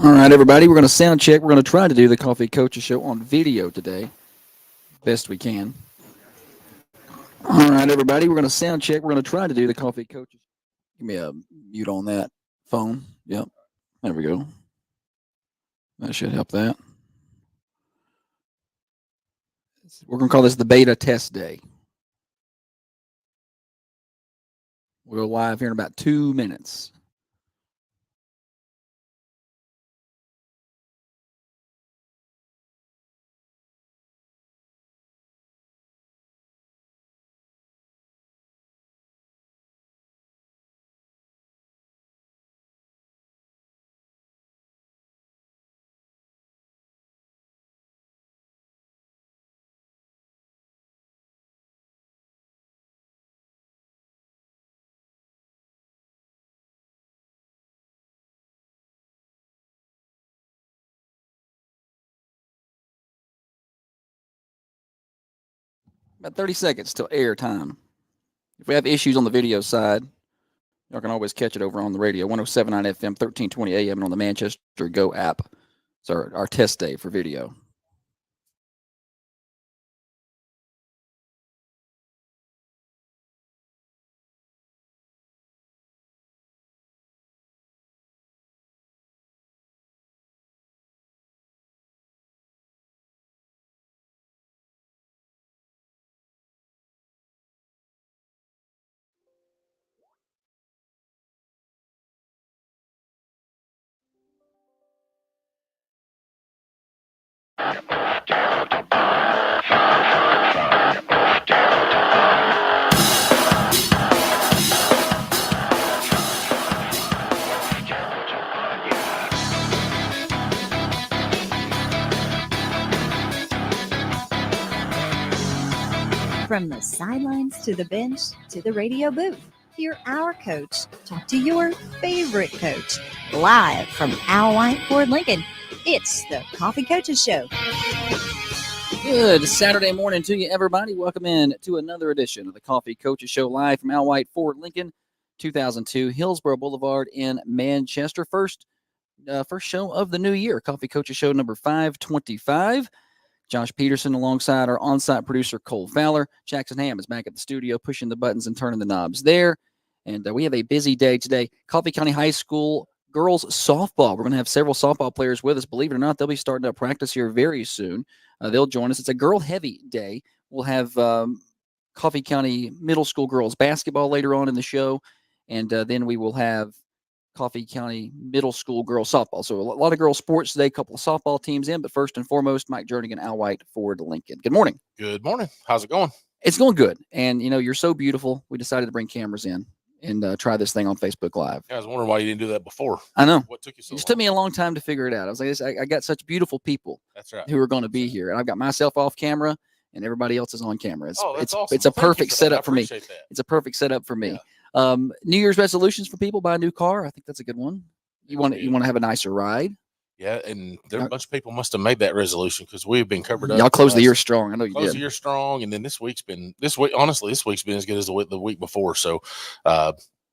All right, everybody, we're going to sound check. We're going to try to do the Coffee Coaches Show on video today, best we can. All right, everybody, we're going to sound check. We're going to try to do the Coffee Coaches. Give me a mute on that phone. Yep, there we go. That should help that. We're going to call this the beta test day. We'll go live here in about 2 minutes. About 30 seconds till air time. If we have issues on the video side, y'all can always catch it over on the radio, 107.9 FM, 1320 AM, and on the Manchester Go app. It's our test day for video. From the sidelines to the bench to the radio booth, hear our coach talk to your favorite coach. Live from Al White Ford Lincoln, it's the Coffee Coaches Show. Good Saturday morning to you, everybody. Welcome in to another edition of the Coffee Coaches Show, live from Al White Ford Lincoln, 2002 Hillsborough Boulevard in Manchester. First show of the new year, Coffee Coaches Show number 525. Josh Peterson alongside our on-site producer, Cole Fowler. Jackson Ham is back at the studio pushing the buttons and turning the knobs there. And we have a busy day today. Coffee County High School girls softball. We're going to have several softball players with us. Believe it or not, they'll be starting up practice here very soon. They'll join us. It's a girl-heavy day. We'll have Coffee County Middle School girls basketball later on in the show. And then we will have Coffee County Middle School girls softball. So a lot of girls sports today, a couple of softball teams in, but first and foremost, Mike Jernigan, Al White Ford Lincoln. Good morning. Good morning. How's it going? It's going good. And, you're so beautiful. We decided to bring cameras in and try this thing on Facebook Live. Yeah, I was wondering why you didn't do that before. I know. What took you so long? It long? Took me a long time to figure it out. I was like, I got such beautiful people. That's right. Who are going to be here. And I've got myself off camera and everybody else is on camera. That's awesome. It's a perfect setup for me. That. It's a perfect setup for me. Yeah. New Year's resolutions for people: buy a new car. I think that's a good one. You want to have a nicer ride. Yeah, and there a bunch of people must have made that resolution because we've been covered up. Y'all closed the year strong. I know you did. Closed the year strong, and then this week's been this week's been as good as the week before. So,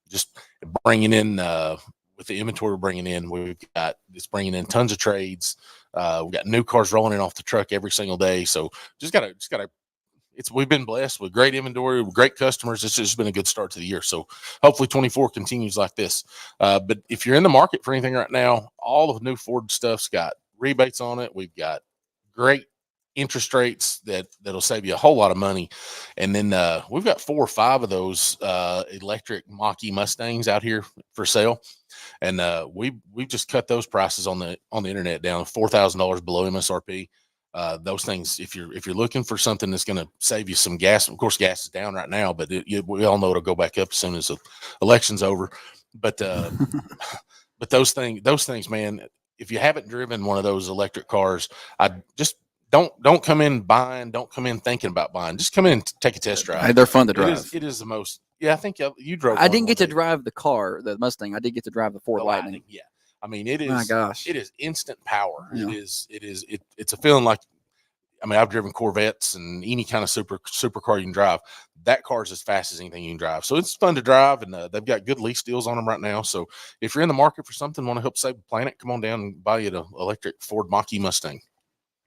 just bringing in with the inventory we're bringing in, it's bringing in tons of trades. We've got new cars rolling in off the truck every single day. So just gotta. We've been blessed with great inventory, with great customers. It's just been a good start to the year. So hopefully 24 continues like this. But if you're in the market for anything right now, all of the new Ford stuff's got rebates on it. We've got great interest rates that'll save you a whole lot of money. And then we've got 4 or 5 of those electric Mach-E Mustangs out here for sale. And we've just cut those prices on the internet down $4,000 below MSRP. Those things, if you're looking for something that's going to save you some gas, of course, gas is down right now, but we all know it'll go back up as soon as the election's over. But but those things, man, if you haven't driven one of those electric cars, I just don't come in buying, don't come in thinking about buying. Just come in and take a test drive. They're fun to drive. It is the most. Yeah, I think you drove. I didn't get to drive the car, the Mustang. I did get to drive the Ford Lightning. Yeah. I mean, it is. My gosh, it is instant power. Yeah. It's a feeling like I mean, I've driven Corvettes and any kind of supercar you can drive. That car is as fast as anything you can drive. So it's fun to drive, and they've got good lease deals on them right now. So if you're in the market for something, want to help save the planet, come on down and buy you an electric Ford Mach-E Mustang.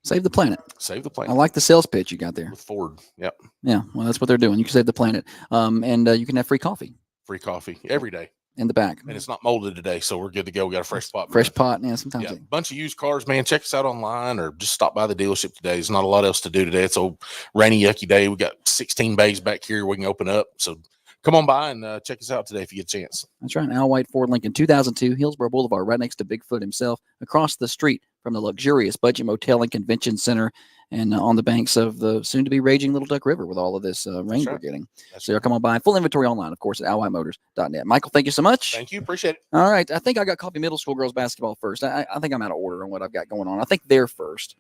Save the planet. Save the I planet. like the sales pitch you got there. With Ford. Yep. Yeah, well, that's what they're doing. You can save the planet. And you can have free coffee Free coffee every day. in the back. And it's not molded today, so we're good to go. We got a fresh pot. Fresh pot. Yeah, sometimes. Yeah, bunch of used cars, man. Check us out online or just stop by the dealership today. There's not a lot else to do today. It's a rainy, yucky day. We got 16 bays back here we can open up. So come on by and check us out today if you get a chance. That's right. Al White Ford Lincoln, 2002 Hillsborough Boulevard, right next to Bigfoot himself, across the street from the luxurious Budget Motel and Convention Center, and on the banks of the soon-to-be raging Little Duck River with all of this rain we're getting. So come on by. Full inventory online, of course, at alwhitmotors.net. Michael, thank you so much. Thank you. Appreciate it. All right. I think I got Coffee Middle School girls basketball first. I think I'm out of order on what I've got going on. I think they're first.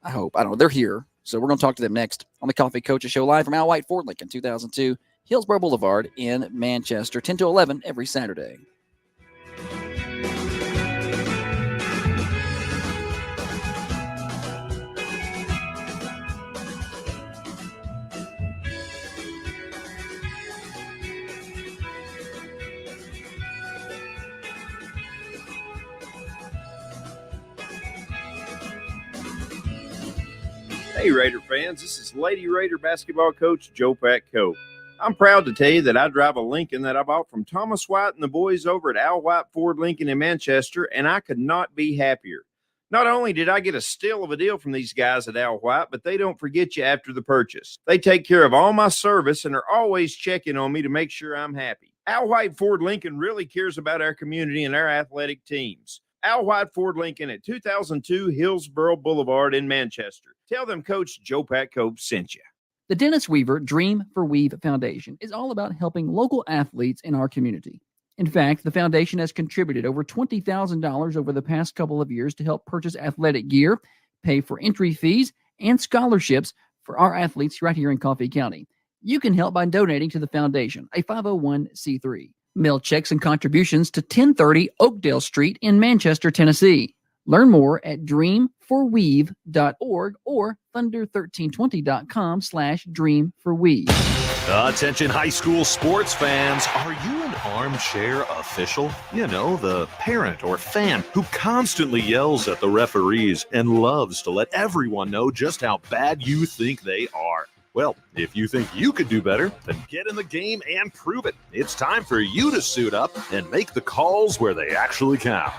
I hope. I don't know. They're here. So we're going to talk to them next on the Coffee Coaches Show live from Al White Ford Lincoln, 2002 Hillsborough Boulevard in Manchester, 10 to 11 every Saturday. Hey Raider fans, this is Lady Raider basketball coach Joe Pat Cope. I'm proud to tell you that I drive a Lincoln that I bought from Thomas White and the boys over at Al White Ford Lincoln in Manchester, and I could not be happier. Not only did I get a steal of a deal from these guys at Al White, but they don't forget you after the purchase. They take care of all my service and are always checking on me to make sure I'm happy. Al White Ford Lincoln really cares about our community and our athletic teams. Al White Ford Lincoln at 2002 Hillsborough Boulevard in Manchester. Tell them Coach Joe Pat Cope sent you. The Dennis Weaver Dream for Weave Foundation is all about helping local athletes in our community. In fact, the foundation has contributed over $20,000 over the past couple of years to help purchase athletic gear, pay for entry fees, and scholarships for our athletes right here in Coffee County. You can help by donating to the foundation, a 501c3. Mail checks and contributions to 1030 Oakdale Street in Manchester, Tennessee. Learn more at dreamforweave.org or thunder1320.com/dreamforweave. Attention high school sports fans. Are you an armchair official? You know, the parent or fan who constantly yells at the referees and loves to let everyone know just how bad you think they are. Well, if you think you could do better, then get in the game and prove it. It's time for you to suit up and make the calls where they actually count.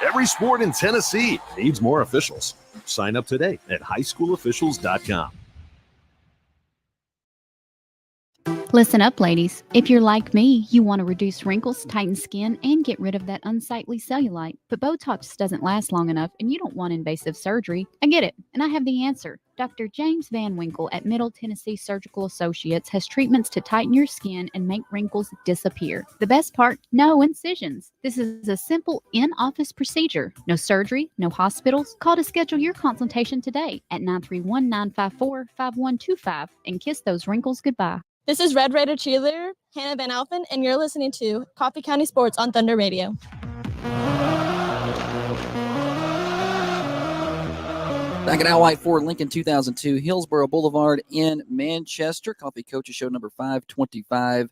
Every sport in Tennessee needs more officials. Sign up today at highschoolofficials.com. Listen up, ladies. If you're like me, you want to reduce wrinkles, tighten skin, and get rid of that unsightly cellulite. But Botox doesn't last long enough, and you don't want invasive surgery. I get it, and I have the answer. Dr. James Van Winkle at Middle Tennessee Surgical Associates has treatments to tighten your skin and make wrinkles disappear. The best part, no incisions. This is a simple in-office procedure. No surgery, no hospitals. Call to schedule your consultation today at 931-954-5125 and kiss those wrinkles goodbye. This is Red Raider cheerleader Hannah Van Alphen, and you're listening to Coffee County Sports on Thunder Radio. Back at Al White Ford Lincoln, 2002 Hillsborough Boulevard in Manchester. Coffee Coaches Show number 525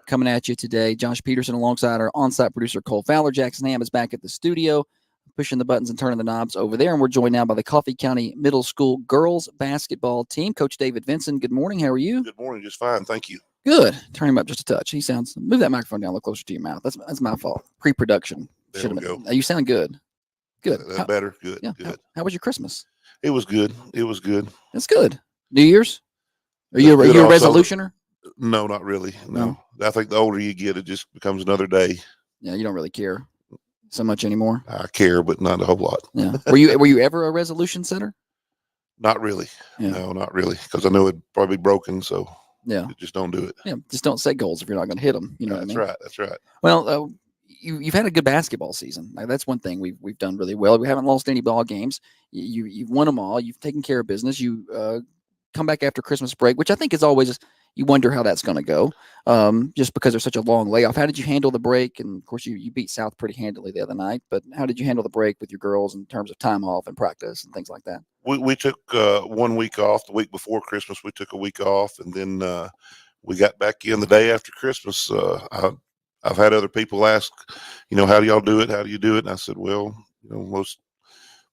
coming at you today. Josh Peterson alongside our on-site producer Cole Fowler. Jackson Ham is back at the studio, pushing the buttons and turning the knobs over there. And we're joined now by the Coffee County Middle School girls basketball team. Coach David Vinson, good morning. How are you? Good morning. Just fine. Thank you. Good. Turn him up just a touch. He sounds, move that microphone down a little closer to your mouth. That's my fault. Pre-production. There we go. You sound good. Good. That's better. Good. Yeah. Good. How was your Christmas? It was good. It was good. That's good. New Year's? Are you a resolutioner? No, not really. No. I think the older you get, it just becomes another day. Yeah, you don't really care so much anymore. I care, but not a whole lot. Yeah. Were you ever a resolution setter? Not really. Yeah. No, not really. Because I know it'd probably be broken. So yeah, just don't do it. Yeah, just don't set goals if you're not going to hit them. You know what I mean? Right. That's right. Well, you've had a good basketball season. Like, that's one thing we've done really well. We haven't lost any ball games. You've won them all. You've taken care of business. You come back after Christmas break, which I think is always you wonder how that's going to go, just because there's such a long layoff. How did you handle the break? And of course, you beat South pretty handily the other night. But how did you handle the break with your girls in terms of time off and practice and things like that? We took 1 week off. The week before Christmas, we took a week off, and then we got back in the day after Christmas. I've had other people ask, how do y'all do it? How do you do it? And I said, well, most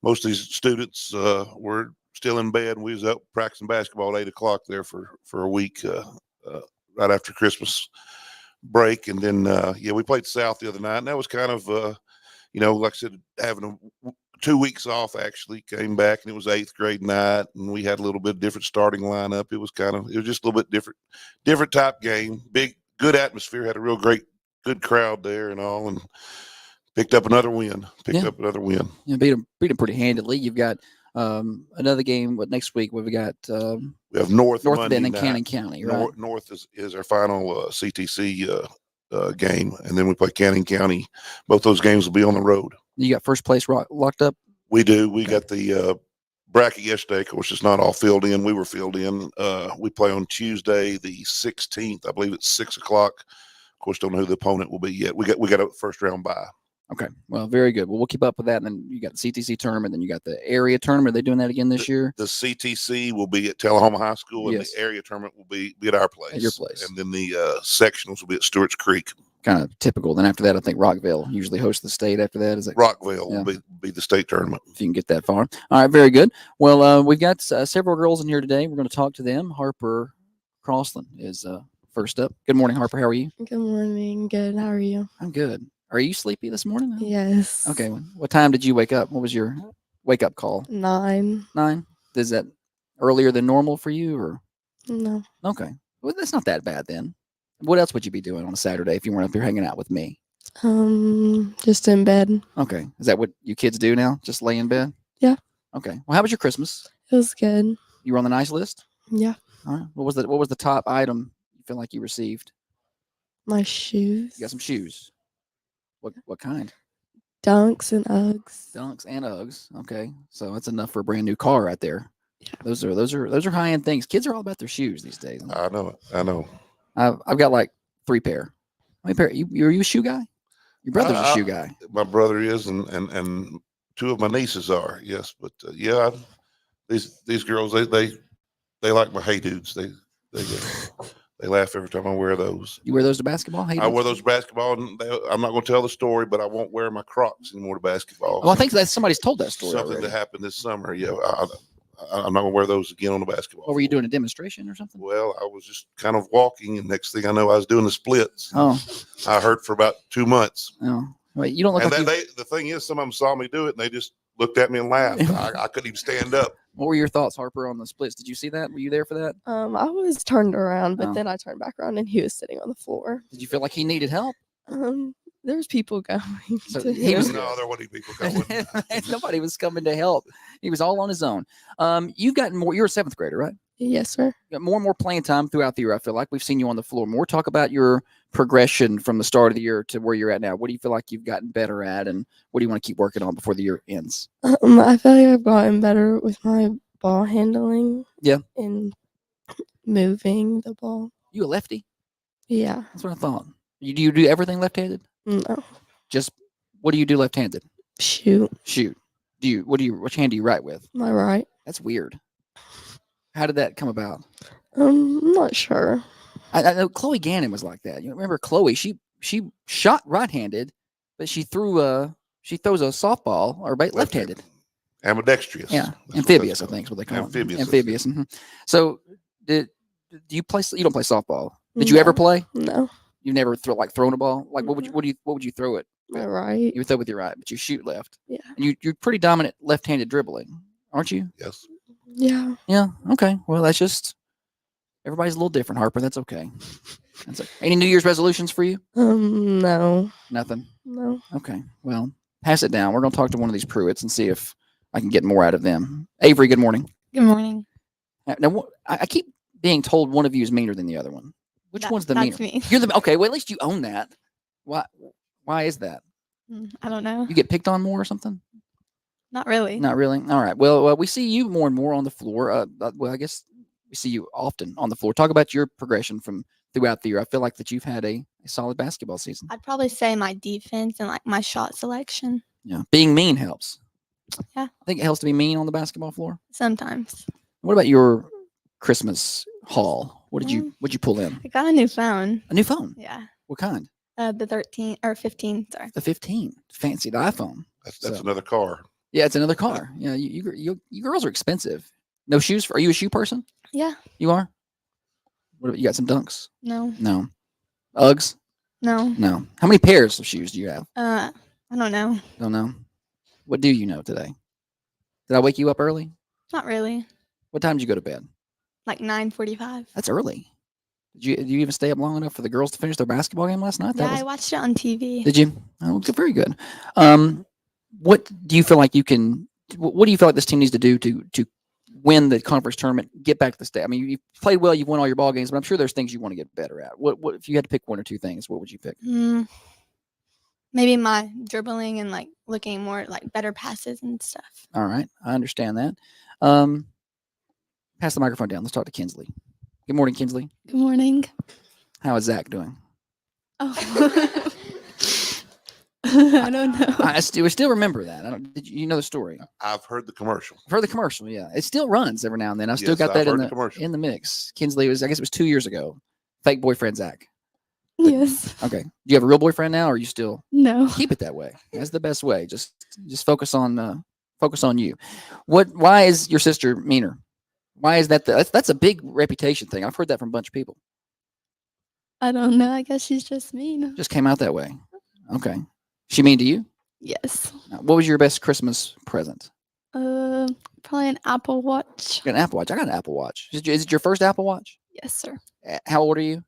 of these students were still in bed, and we was up practicing basketball at 8 o'clock there for a week right after Christmas break. And then we played South the other night, and that was kind of like I said, having 2 weeks off. Actually came back, and it was 8th grade night, and we had a little bit different starting lineup. It was just a little bit different type game. Good atmosphere, had a real good crowd there and all, and picked up another win. Yeah, beat them pretty handily. You've got another game next week. We got we have North Bend and night. Cannon County, right? North is our final CTC game, and then we play Cannon County. Both those games will be on the road. You got first place locked up? We do. We got the bracket yesterday. Of course, it's not all filled in. We were filled in. We play on Tuesday, the 16th. I believe it's 6 o'clock. Of course, don't know who the opponent will be yet. We got a first round bye. Okay. Well, very good. Well, we'll keep up with that. And then you got the CTC tournament. Then you got the area tournament. Are they doing that again this year? The CTC will be at Tullahoma High School, and Yes. the area tournament will be at our place. At your place. And then the sectionals will be at Stewart's Creek. Kind of typical. Then after that, I think Rockville usually hosts the state after that. Is it Rockville Yeah. will be the state tournament. if you can get that far? All right. Very good. Well, we've got several girls in here today. We're going to talk to them. Harper Crossland is first up. Good morning, Harper. How are you? Good morning. Good. How are you? I'm good. Are you sleepy this morning? Yes. Okay. What time did you wake up? What was your wake up call? 9. 9? Is that earlier than normal for you, or? No. Okay. Well, that's not that bad then. What else would you be doing on a Saturday if you weren't up here hanging out with me? Just in bed. Okay. Is that what you kids do now? Just lay in bed? Yeah. Okay. Well, how was your Christmas? It was good. You were on the nice list? Yeah. All right. What was the top item you feel like you received? My shoes. You got some shoes. What kind? Dunks and Uggs. Dunks and Uggs. Okay. So that's enough for a brand new car right there. Yeah. Those are high end things. Kids are all about their shoes these days. I know it. I know. I've got like 3 pair. How many pair? Are you a shoe guy? Your brother's a shoe guy. My brother is, and 2 of my nieces are. Yes, but these girls they like my Hey Dudes. They laugh every time I wear those. You wear those to basketball? Hey, I wear those to basketball, and I'm not going to tell the story, but I won't wear my Crocs anymore to basketball. Oh, I think that somebody's told that story. Something already. that happened this summer. Yeah, I'm not going to wear those again on the basketball. What were you doing, a demonstration or something? Well, I was just kind of walking, and next thing I know, I was doing the splits. Oh, I hurt for about 2 months. oh. Wait, you don't look And like the thing is, some of them saw me do it, and they just looked at me and laughed. I couldn't even stand up. What were your thoughts, Harper, on the splits? Did you see that? Were you there for that? I was turned around, but Oh. then I turned back around and he was sitting on the floor. Did you feel like he needed help? There's people going. So to he him. was- No, there wasn't people going. Nobody was coming to help. He was all on his own. You've gotten more. You're a 7th grader, right? Yes, sir. You got more and more playing time throughout the year. I feel like we've seen you on the floor more. Talk about your progression from the start of the year to where you're at now. What do you feel like you've gotten better at, and what do you want to keep working on before the year ends? I feel like I've gotten better with my ball handling. Yeah. And moving the ball. You a lefty? Yeah. That's what I thought. Do you do everything left-handed? No. Just what do you do left-handed? Shoot. Shoot. Which hand do you write with? My right. That's weird. How did that come about? I'm not sure. I know Chloe Gannon was like that. You remember Chloe? She shot right-handed, but she throws a softball or left-handed. Ambidextrous. Yeah, That's what amphibious. I that's think is what they call Amphibious, it. that's Amphibious. So, do you play? You don't play softball. Did you ever No. play? No. You never thrown a ball? Like what would you throw it? My right. You would throw with your right, but you shoot left. Yeah. And you're pretty dominant left-handed dribbling, aren't you? Yes. Yeah. Yeah. Okay. Well, that's just everybody's a little different, Harper. That's okay. That's okay. Any New Year's resolutions for you? No. Nothing. No. Okay. Well, pass it down. We're going to talk to one of these Pruitts and see if I can get more out of them. Avery, good morning. Good morning. Now, I keep being told one of you is meaner than the other one. Which one's the That's meaner? me. You're the okay. Well, at least you own that. Why is that? I don't know. You get picked on more or something? Not really. Not really. All right. Well, we see you more and more on the floor. Well, I guess we see you often on the floor. Talk about your progression from throughout the year. I feel like that you've had a solid basketball season. I'd probably say my defense and like my shot selection. Yeah, being mean helps. Yeah. I think it helps to be mean on the basketball floor. Sometimes. What about your Christmas haul? What'd you pull in? I got a new phone. A new phone. Yeah. What kind? The 13 or 15. Sorry. The 15. Fancy the iPhone. That's So- another car. Yeah, it's another car. Yeah, you girls are expensive. No shoes. Are you a shoe person? Yeah. You are. What about, you got some Dunks? No. No. Uggs? No. No. How many pairs of shoes do you have? I don't know. Don't know. What do you know today? Did I wake you up early? Not really. What time did you go to bed? Like 9:45. That's early. Did you even stay up long enough for the girls to finish their basketball game last night? Yeah, I watched it on TV. Did you? Oh, very good. What do you feel like you can? What do you feel like this team needs to do to win the conference tournament? Get back to the state. I mean, you've played well. You've won all your ball games, but I'm sure there's things you want to get better at. What if you had to pick one or two things? What would you pick? Maybe my dribbling and like looking more at, like better passes and stuff. All right, I understand that. Pass the microphone down. Let's talk to Kinsley. Good morning, Kinsley. Good morning. How is Zach doing? Oh. I don't know. I still remember that. Did you know the story? I've heard the commercial. I've heard the commercial. Yeah, it still runs every now and then. I still Yes, got I've that heard the commercial. in the mix. Kinsley was, I guess it was 2 years ago. Fake boyfriend Zach. Yes. Okay. Do you have a real boyfriend now, or are you still? No. Keep it that way. That's the best way. Just focus on you. Why is your sister meaner? Why is that? That's a big reputation thing. I've heard that from a bunch of people. I don't know. I guess she's just mean. Just came out that way. Okay. She mean to you? Yes. What was your best Christmas present? Probably an Apple Watch. You got an Apple Watch. I got an Apple Watch. Is it your first Apple Watch? Yes, sir. How old are you?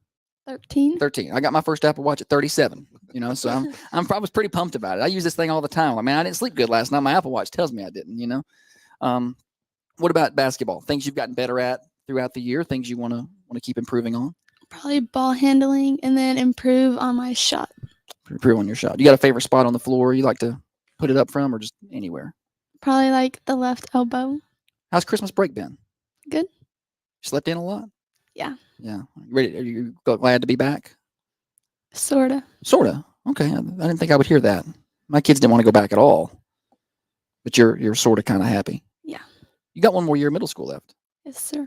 13. 13. I got my first Apple Watch at 37. So I was pretty pumped about it. I use this thing all the time. I mean, I didn't sleep good last night. My Apple Watch tells me I didn't. What about basketball? Things you've gotten better at throughout the year? Things you want to keep improving on? Probably ball handling and then improve on my shot. Improve on your shot. You got a favorite spot on the floor you like to put it up from, or just anywhere? Probably like the left elbow. How's Christmas break been? Good. Slept in a lot? Yeah. Yeah. Ready? Are you glad to be back? Sorta. Sorta. Okay. I didn't think I would hear that. My kids didn't want to go back at all. But you're sort of kind of happy. Yeah. You got one more year of middle school left. Yes, sir.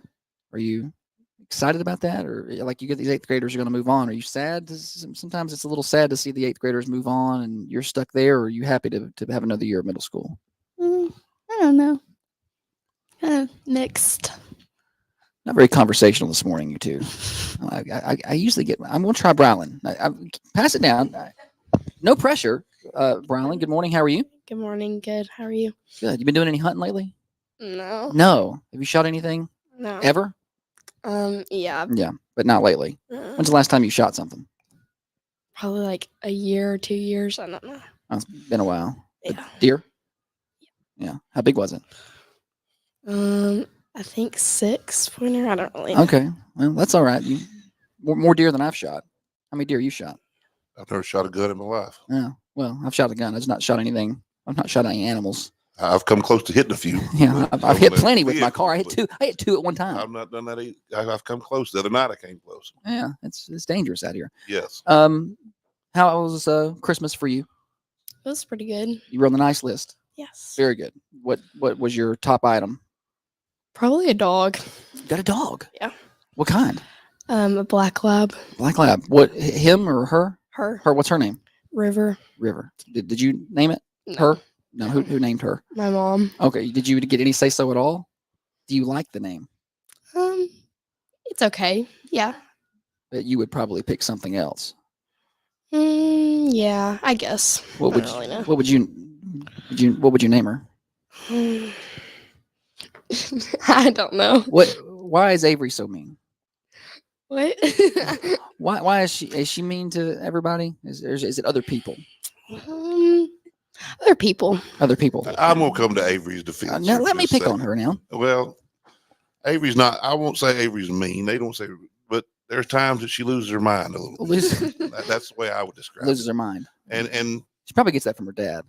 Are you excited about that, or like you get these 8th graders are going to move on? Are you sad? Sometimes it's a little sad to see the 8th graders move on, and you're stuck there. Or are you happy to have another year of middle school? I don't know. Kind of mixed. Not very conversational this morning, you two. I usually get. I'm going to try Brylan. I pass it down. No pressure, Brylan. Good morning. How are you? Good morning. Good. How are you? Good. You been doing any hunting lately? No. No. Have you shot anything No. ever? Yeah. Yeah, but not lately. When's the last time you shot something? Probably like a year or 2 years. I don't know. Oh, it's been a while. A Yeah. deer? Yeah. How big was it? I think 6-pointer. I don't really know. Okay. Well, that's all right. More deer than I've shot. How many deer you shot? I've never shot a gun in my life. Yeah. Well, I've shot a gun. I've just not shot anything. I've not shot any animals. I've come close to hitting a few. Yeah, but I've hit with plenty with my vehicles, car. I hit but two. I hit two at one time. I've not done that. I've come close. The other night I came close. Yeah, it's dangerous out here. Yes. How was Christmas for you? It was pretty good. You were on the nice list. Yes. Very good. What was your top item? Probably a dog. You got a dog. Yeah. What kind? A black lab. Black lab. What? Him or her? Her. Her. What's her name? River. River. Did you name it? No. Her? No. Who named her? My mom. Okay. Did you get any say so at all? Do you like the name? It's okay. Yeah. But you would probably pick something else. Yeah, I guess. What I would don't really know. what would you name her? I don't know. Why is Avery so mean? What? Why is she mean to everybody? Is it other people? Other people. Other people. I'm gonna come to Avery's defense. Now for let me just a pick on second. her now. Well, Avery's not. I won't say Avery's mean. They don't say, but there's times that she loses her mind a little. That's the way I would describe Loses it. her mind. And She probably gets that from her dad.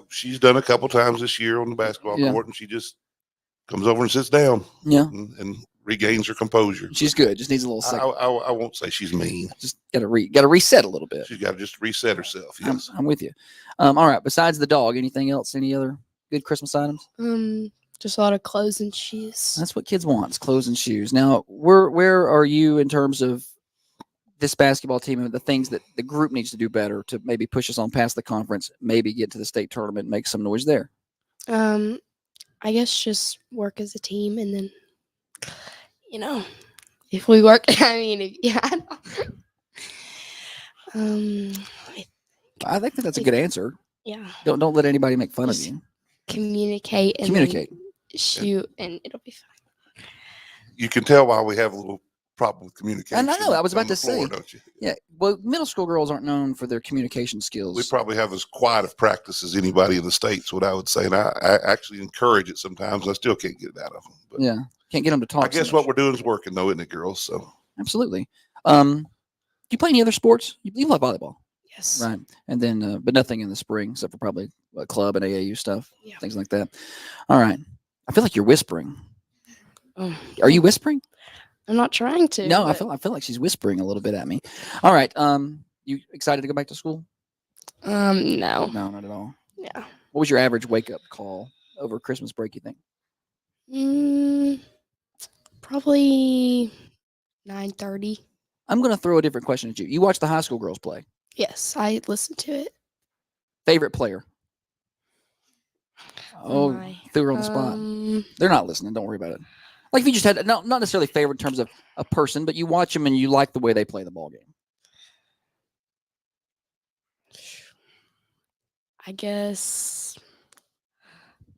she's done a couple times this year on the basketball Yeah. court, and she just comes over and sits down. Yeah. And regains her composure. She's good. Just needs a little I, second. I won't say she's mean. Just gotta reset a little bit. She's got to just reset herself. Yes. I'm with you. All right. Besides the dog, anything else? Any other good Christmas items? Just a lot of clothes and shoes. That's what kids want: is clothes and shoes. Now, where are you in terms of this basketball team and the things that the group needs to do better to maybe push us on past the conference, maybe get to the state tournament, make some noise there? I guess just work as a team, and then, if we work, I think that's a good answer. yeah, Don't let anybody make fun of Just you. communicate and Communicate. shoot, and it'll be fine. You can tell why we have a little problem with communication. know, I was on about the to floor, say. don't you? Yeah. Well, middle school girls aren't known for their communication We skills. probably have as quiet of practice as anybody in the state's what I would say. And I actually encourage it sometimes. I still can't get it out of them. But Yeah. Can't get them to talk. I guess so much. what we're doing is working though, isn't it, girls? So Absolutely. Do you play any other sports? You play volleyball, Yes. right? And then, but nothing in the spring except for probably club and AAU stuff, Yeah. things like that. All right. I feel like you're whispering. Oh, Are you whispering? I'm not trying to. No, I but, feel like she's whispering a little bit at me. All right. You excited to go back to school? No. No, not at all. Yeah. What was your average wake up call over Christmas break, you think? Probably 9:30. I'm going to throw a different question at you. You watch the high school girls play. Yes, I listened to it. Favorite player? Oh, My, threw her on the spot. They're not listening. Don't worry about it. Like if you just had not necessarily favorite in terms of a person, but you watch them and you like the way they play the ball game. I guess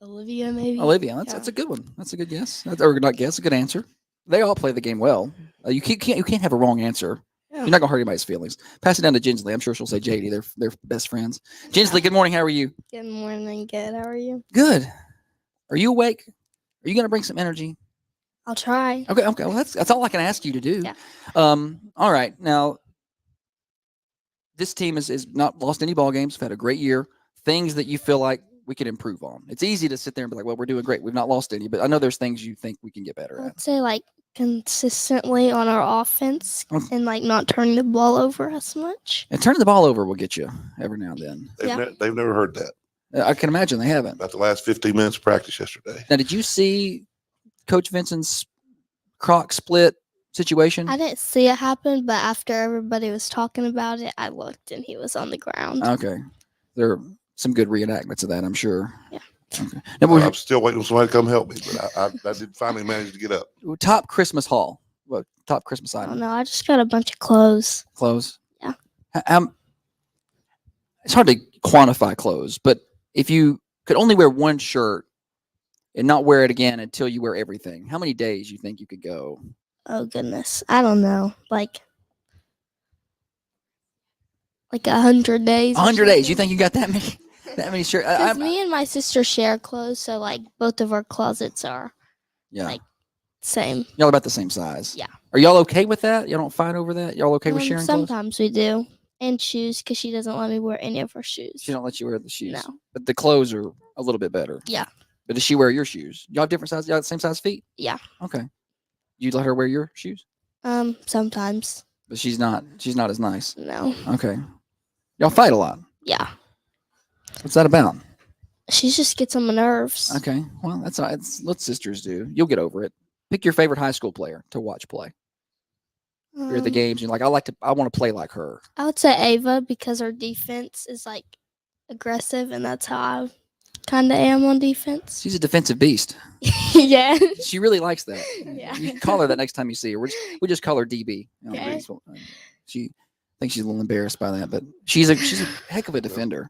Olivia, maybe. Olivia, that's a good one. That's a good guess. Or not guess, a good answer. They all play the game well. You can't have a wrong answer. Yeah. You're not gonna hurt anybody's feelings. Pass it down to Ginsley. I'm sure she'll say JD. They're best friends. Ginsley, good morning. How are you? Good morning. Good. How are you? Good. Are you awake? Are you gonna bring some energy? I'll try. Okay. Well, that's all I can ask you to do. Yeah. All right. Now, this team is not lost any ball games. We've had a great year. Things that you feel like we could improve on. It's easy to sit there and be like, "Well, we're doing great. We've not lost any," but I know there's things you think we can get better at. I'd say like consistently on our offense Okay. and like not turning the ball over as much. And turning the ball over will get you every now and then. they've never heard that I can imagine they haven't. about the last 15 minutes of practice yesterday. Now, did you see Coach Vincent's croc split situation? I didn't see it happen, but after everybody was talking about it, I looked and he was on the ground. Okay. There are some good reenactments of that, I'm sure. Yeah. Okay. Now, was I'm still waiting on somebody to come help me, but I did finally manage to get up. your top Christmas haul. What top Christmas I item? don't know. I just got a bunch of clothes. Clothes. Yeah. It's hard to quantify clothes, but if you could only wear one shirt and not wear it again until you wear everything, how many days you think you could go? Oh goodness. I don't know. Like 100 days. or 100 days. You something. think you got that many? That many shirts? Because me and my sister share clothes, so like both of our closets are Yeah. like same. Y'all about the same size. Yeah. Are y'all okay with that? Y'all don't fight over that? Y'all okay with sharing clothes? Sometimes we do. And shoes, because she doesn't let me wear any of her shoes. She don't let you wear the shoes. No. But the clothes are a little bit better. Yeah. But does she wear your shoes? Y'all have different sizes? Y'all have the same size feet? Yeah. Okay. You let her wear your shoes? Sometimes. But she's not as nice. No. Okay. Y'all fight a lot. Yeah. What's that about? She just gets on my nerves. Okay. Well, that's what sisters do. You'll get over it. Pick your favorite high school player to watch play. You're at the games. You're like, I want to play like her. I would say Ava because her defense is like aggressive, and that's how I kind of am on defense. She's a defensive beast. Yeah. She really likes that. Yeah. You can call her that next time you see her. We just call her DB. on Okay. baseball. She thinks she's a little embarrassed by that, but she's a heck of a defender.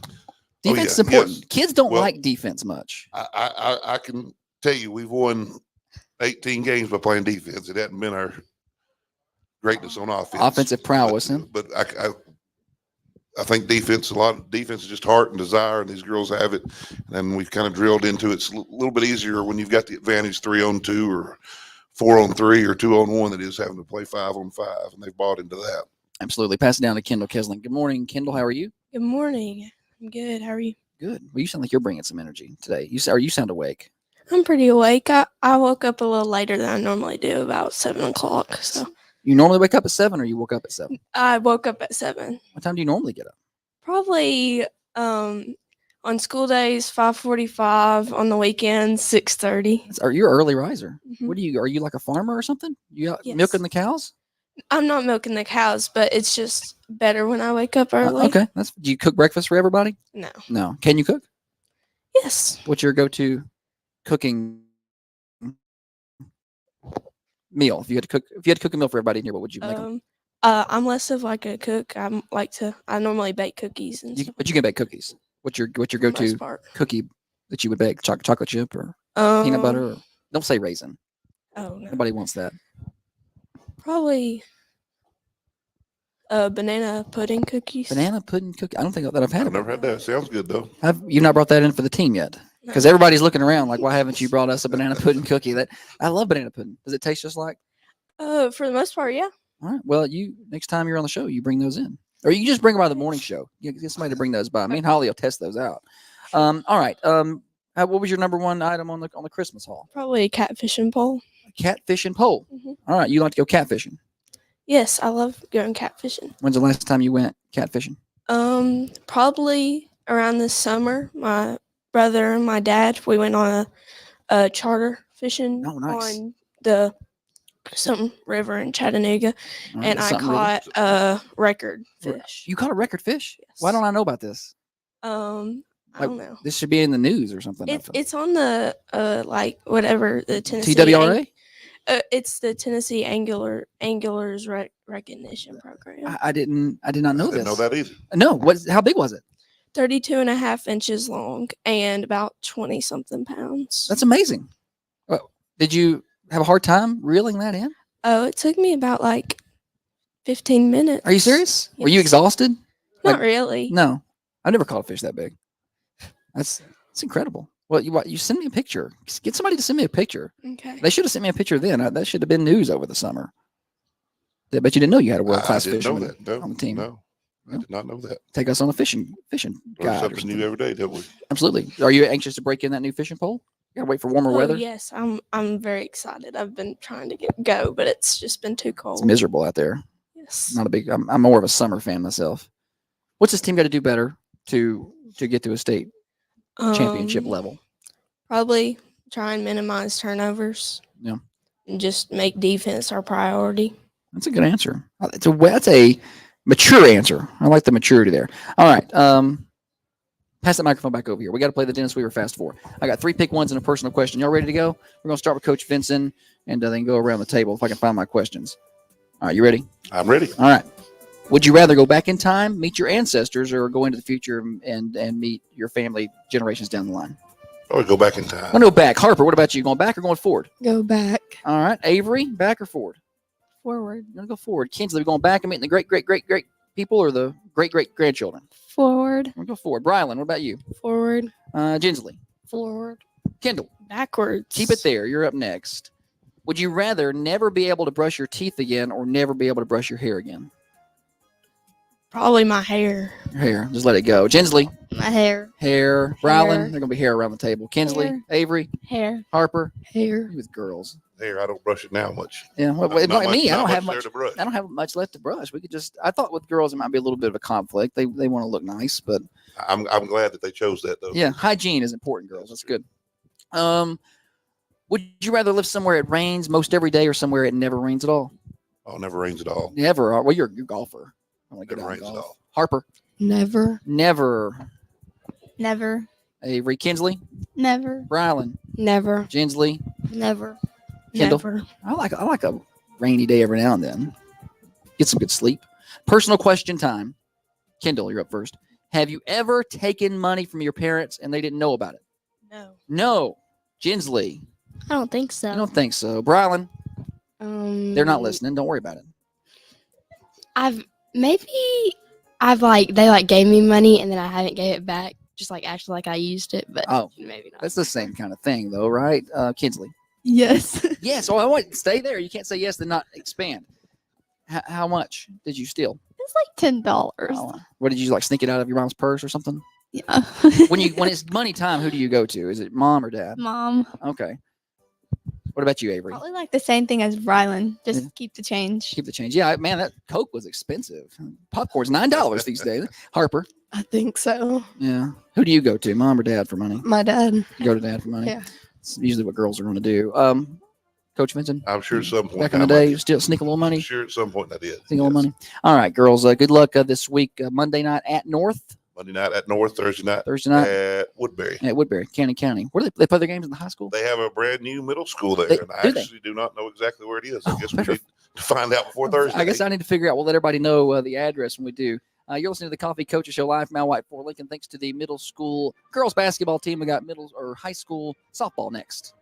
Oh, Defense is yeah. important. Yes. Kids don't Well, like defense much. I can tell you we've won 18 games by playing defense. It hadn't been our greatness on offense. Offensive prowess, huh? But I think defense, a lot of defense is just heart and desire, and these girls have it. And we've kind of drilled into it. It's a little bit easier when you've got the advantage 3-on-2 or 4-on-3 or 2-on-1 that is having to play 5-on-5, and they've bought into that. Absolutely. Pass it down to Kendall Kesling. Good morning, Kendall. How are you? Good morning. I'm good. How are you? Good. Well, you sound like you're bringing some energy today. You sound awake. I'm pretty awake. I woke up a little later than I normally do, about 7 o'clock. So You normally wake up at 7 or you woke up at 7? I woke up at 7. What time do you normally get up? Probably on school days 5:45. On the weekends 6:30. Are you an early riser? Mhm. Are you like a farmer or something? You out Yes. milking the cows? I'm not milking the cows, but it's just better when I wake up early. Okay. Do you cook breakfast for everybody? No. No. Can you cook? Yes. What's your go-to cooking meal? If you had to cook a meal for everybody in here, what would you make? 'em? I'm less of like a cook. I normally bake cookies and stuff. But you can bake cookies. What's your for the go-to most part. cookie that you would bake? Chocolate chip or Um, peanut butter? Or, don't say raisin. Oh no. Nobody wants that. Probably banana pudding cookies. Banana pudding cookie. I don't think that I've had I've it. never had that. Sounds good though. You've not brought that in for the team yet, because No. everybody's looking around like, why haven't you brought us a banana pudding cookie? That I love banana pudding. Does it taste just like? For the most part, yeah. All right. Well, next time you're on the show, you bring those in, or you can just bring them by the morning show. You get somebody to bring those by. Me and Holly will test those out. All right. What was your number one item on the Christmas haul? Probably a catfishing pole. Catfishing pole. Mhm. All right. You like to go catfishing? Yes, I love going catfishing. When's the last time you went catfishing? Probably around this summer. My brother and my dad, we went on a charter fishing Oh, nice. on the some river in Chattanooga, All right, and I something really- caught a record fish. You caught a record fish? Why Yes. don't I know about this? I don't know. This should be in the news or something. It's on the like whatever the Tennessee TWRA? It's the Tennessee Anglers Recognition Program. I did not know I didn't this. know that either. No. How big was it? 32.5 inches long and about 20 something pounds. That's amazing. Did you have a hard time reeling that in? Oh, it took me about like 15 minutes. Are you serious? Were you Yes. exhausted? Not Like- really. No, I never caught a fish that big. That's incredible. Well, you send me a picture. Get somebody to send me a picture. Okay. They should have sent me a picture then. That should have been news over the summer. I bet you didn't know you had a world I class didn't know fisherman that. No, on the team. No, I did not know that. Take us on a fishing Learn guide. Or something something. new every day, don't we? Absolutely. Are you anxious to break in that new fishing pole? You gotta wait for warmer Oh, weather. yes, I'm very excited. I've been trying to go, but it's just been too cold. It's miserable out there. Yes. Not a big. I'm more of a summer fan myself. What's this team got to do better to get to a state championship Um, level? Probably try and minimize turnovers. Yeah. And just make defense our priority. That's a good answer. That's a mature answer. I like the maturity there. All right. Pass that microphone back over here. We got to play the Dennis Weaver Fast Four. I got 3 pick ones and a personal question. Y'all ready to go? We're gonna start with Coach Vinson and then go around the table if I can find my questions. All right, you ready? I'm ready. All right. Would you rather go back in time, meet your ancestors, or go into the future and meet your family generations down the line? I would go back in I'm time. gonna go back. Harper, what about you? Going back or going forward? Go back. All right. Avery, back or forward? Forward. You're gonna go forward. Kinsley, we going back and meeting the great people or the great grandchildren? Forward. We'll go forward. Brylan, what about you? Forward. Gensley, Forward. Kendall, Backwards. keep it there. You're up next. Would you rather never be able to brush your teeth again or never be able to brush your hair again? Probably my hair. Your hair. Just let it go. Gensley, My hair. hair. Brylan, Hair. there's gonna be hair around the table. Kinsley, Hair. Avery, Hair. Harper, Hair. you with girls. There, I don't brush it now much. Yeah, well, Not like much- me, I not don't have there much. to brush. I don't have much left to brush. We could just. I thought with girls it might be a little bit of a conflict. They want to look nice, but I'm glad that they chose that though. yeah, hygiene is important, girls. That's good. Would you rather live somewhere it rains most every day or somewhere it never rains at all? Oh, never rains at all. Never. Well, you're a golfer. I want to get Never out and rains at golf. all. Harper, Never. never. Never. Avery, Kinsley, Never. Brylan, Never. Gensley. Never. Kendall. Never. I like a rainy day every now and then. Get some good sleep. Personal question time. Kendall, you're up first. Have you ever taken money from your parents and they didn't know about it? No. No. Gensley, I don't think so. I don't think so. Brylan, they're not listening. Don't worry about it. They like gave me money and then I haven't gave it back, just like actually like I used it, but Oh, maybe not. that's the same kind of thing, though, right? Kinsley. Yes. Yes. Oh, I want stay there. You can't say yes then not expand. How much did you steal? It's like $10. Oh, what did you like? Sneak it out of your mom's purse or something? Yeah. When it's money time, who do you go to? Is it mom or dad? Mom. Okay. What about you, Avery? Probably like the same thing as Rylan. Just Yeah. keep the change. Keep the change. Yeah, man, that Coke was expensive. Popcorn's $9 these days. Harper. I think so. Yeah. Who do you go to, mom or dad, for money? My dad. You go to dad for money. Yeah. It's usually what girls are going to do. Coach Vincent. I'm sure at some point Back in the I day, might- you still sneak a little money. Sure, at some point I did. Sneak a little Yes. money. All right, girls. Good luck this week. Monday night at North. Monday night at North, Thursday night at Woodbury. At Woodbury, Cannon County. Where do they play their games in the high school? They have a brand new middle school there, They- and I do they? actually do not know exactly where it is. I Oh, guess we better- need to find out before Thursday. I guess I need to figure out. We'll let everybody know the address when we do. You're listening to the Coffee Coaches Show live from Al White Fort Lincoln. Thanks to the middle school girls basketball team. We got middle or high school softball next.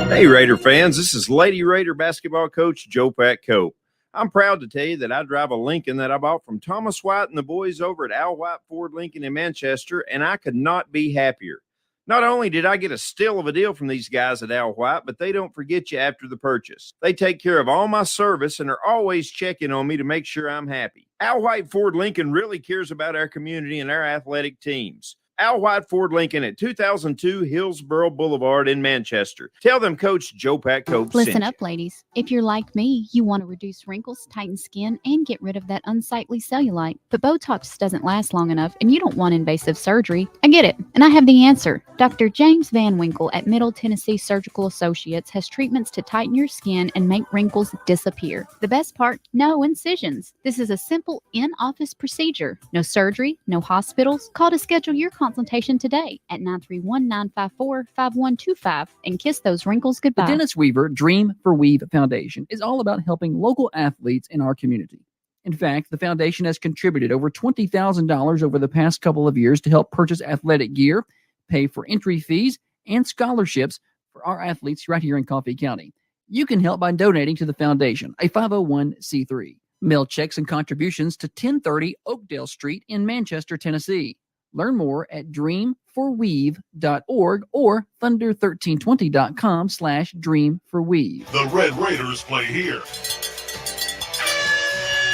Hey, Raider fans, this is Lady Raider basketball coach Joe Pat Cope. I'm proud to tell you that I drive a Lincoln that I bought from Thomas White and the boys over at Al White Ford Lincoln in Manchester, and I could not be happier. Not only did I get a steal of a deal from these guys at Al White, but they don't forget you after the purchase. They take care of all my service and are always checking on me to make sure I'm happy. Al White Ford Lincoln really cares about our community and our athletic teams. Al White Ford Lincoln at 2002 Hillsborough Boulevard in Manchester. Tell them Coach Joe Pat Cope Listen sent up, you. ladies. If you're like me, you want to reduce wrinkles, tighten skin, and get rid of that unsightly cellulite. But Botox doesn't last long enough, and you don't want invasive surgery. I get it, and I have the answer. Dr. James Van Winkle at Middle Tennessee Surgical Associates has treatments to tighten your skin and make wrinkles disappear. The best part, no incisions. This is a simple in-office procedure. No surgery, no hospitals. Call to schedule your consultation today at 931-954-5125 and kiss those wrinkles The goodbye. Dennis Weaver Dream for Weave Foundation is all about helping local athletes in our community. In fact, the foundation has contributed over $20,000 over the past couple of years to help purchase athletic gear, pay for entry fees, and scholarships for our athletes right here in Coffee County. You can help by donating to the foundation, a 501c3. Mail checks and contributions to 1030 Oakdale Street in Manchester, Tennessee. Learn more at dreamforweave.org or thunder1320.com/dreamforweave. The Red Raiders play here.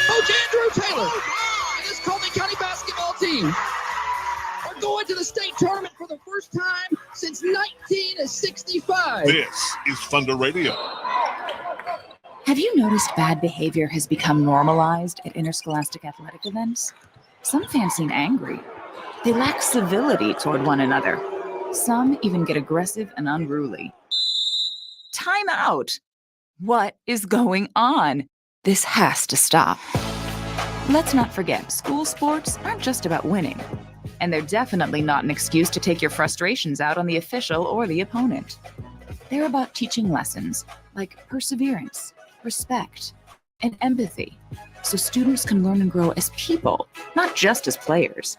Coach Andrew Taylor and his Coleman County basketball team are going to the state tournament for the first time since 1965. This is Thunder Radio. Have you noticed bad behavior has become normalized at interscholastic athletic events? Some fans seem angry. They lack civility toward one another. Some even get aggressive and unruly. Time out! What is going on? This has to stop. Let's not forget, school sports aren't just about winning. And they're definitely not an excuse to take your frustrations out on the official or the opponent. They're about teaching lessons like perseverance, respect, and empathy, so students can learn and grow as people, not just as players.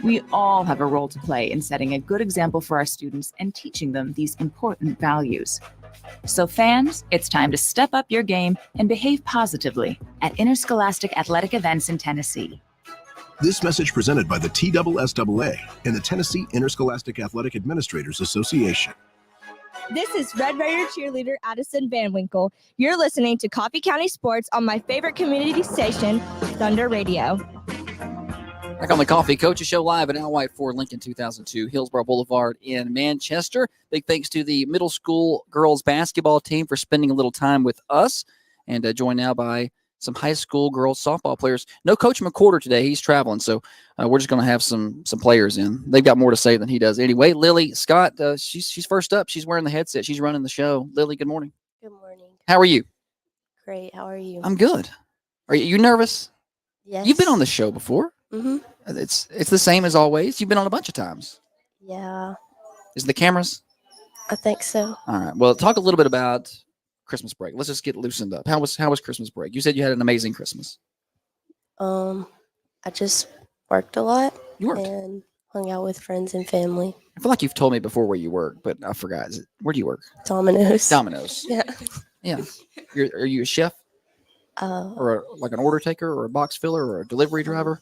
We all have a role to play in setting a good example for our students and teaching them these important values. So fans, it's time to step up your game and behave positively at interscholastic athletic events in Tennessee. This message presented by the TSSAA and the Tennessee Interscholastic Athletic Administrators Association. This is Red Raider cheerleader Addison Van Winkle. You're listening to Coffee County Sports on my favorite community station, Thunder Radio. Back on the Coffee Coaches Show live at Al White Ford Lincoln 2002 Hillsborough Boulevard in Manchester. Big thanks to the middle school girls basketball team for spending a little time with us, and joined now by some high school girls softball players. No Coach McCorder today. He's traveling, so we're just going to have some players in. They've got more to say than he does. Anyway, Lily Scott, she's first up. She's wearing the headset. She's running the show. Lily, good morning. Good morning. How are you? Great. How are you? I'm good. Are you nervous? Yes. You've been on the show before. Mm-hmm. It's the same as always. You've been on a bunch of times. Yeah, Is it the cameras? I think so. All right. Well, talk a little bit about Christmas break. Let's just get loosened up. How was Christmas break? You said you had an amazing Christmas. I just worked a lot. You worked? And hung out with friends and family. I feel like you've told me before where you work, but I forgot. Where do you work? Domino's. Domino's. Yeah. Yeah. Are you a chef or like an order taker or a box filler or a delivery driver?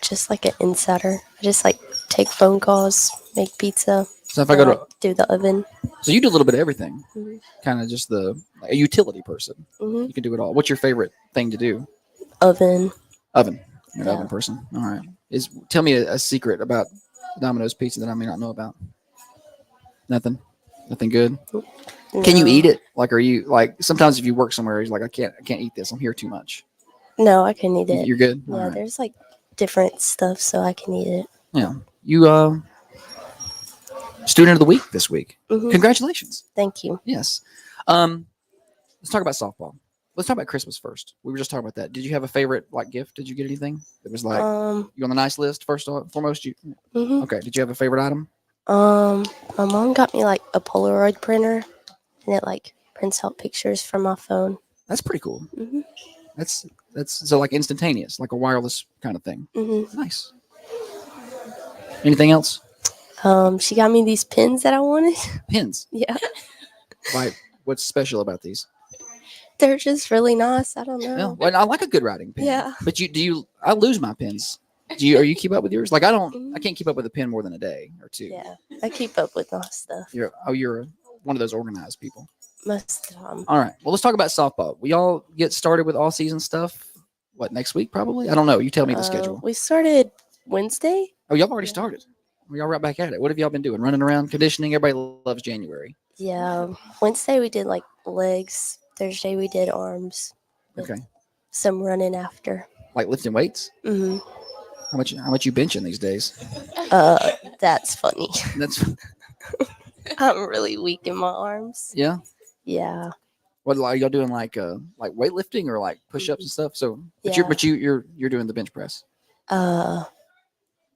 Just like an insider. I just like take phone calls, make pizza. So if I go to, do the oven. so you do a little bit of everything, Mhm. kind of just a utility person. Mhm. You can do it all. What's your favorite thing to do? Oven. Oven. You're an Yeah. oven person. All right. Tell me a secret about Domino's pizza that I may not know about. Nothing. Nothing good. Can you No. eat it? Like, are you like sometimes if you work somewhere, you're like, I can't eat this. I'm here too much. No, I can eat it. You're good. All Yeah, right. there's like different stuff, so I can eat it. Yeah. You student of the week this week. Mhm. Congratulations. Thank you. Yes. Let's talk about softball. Let's talk about Christmas first. We were just talking about that. Did you have a favorite like gift? Did you get anything that was like you on the nice list first and foremost? You Mhm. okay? Did you have a favorite item? My mom got me like a Polaroid printer, and it like prints out pictures from my phone. That's pretty cool. Mhm. That's so like instantaneous, like a wireless kind of thing. Mhm. Nice. Anything else? She got me these pins that I wanted. Pins. Yeah, Like what's special about these? they're just really nice. I don't know. Yeah, well, I like a good writing pen. Yeah. But I lose my pens. Are you keep up with yours? Like I can't keep up with a pen more than a day or two. Yeah, I keep up with my stuff You're one of those organized people. most of the time. All right. Well, let's talk about softball. We all get started with all season stuff. What, next week probably? I don't know. You tell me the schedule. We started Wednesday. Oh, y'all already started. We all right back at it. What have y'all been doing? Running around, conditioning. Everybody loves January. Yeah, Wednesday we did like legs. Thursday we did arms. with Okay. Some running after. Like lifting weights. hmm How much you benching these days? That's funny. That's I'm really weak in my arms. yeah. Yeah. What are y'all doing? Like weightlifting or like push-ups and stuff? So, but Yeah. you're doing the bench press. Uh,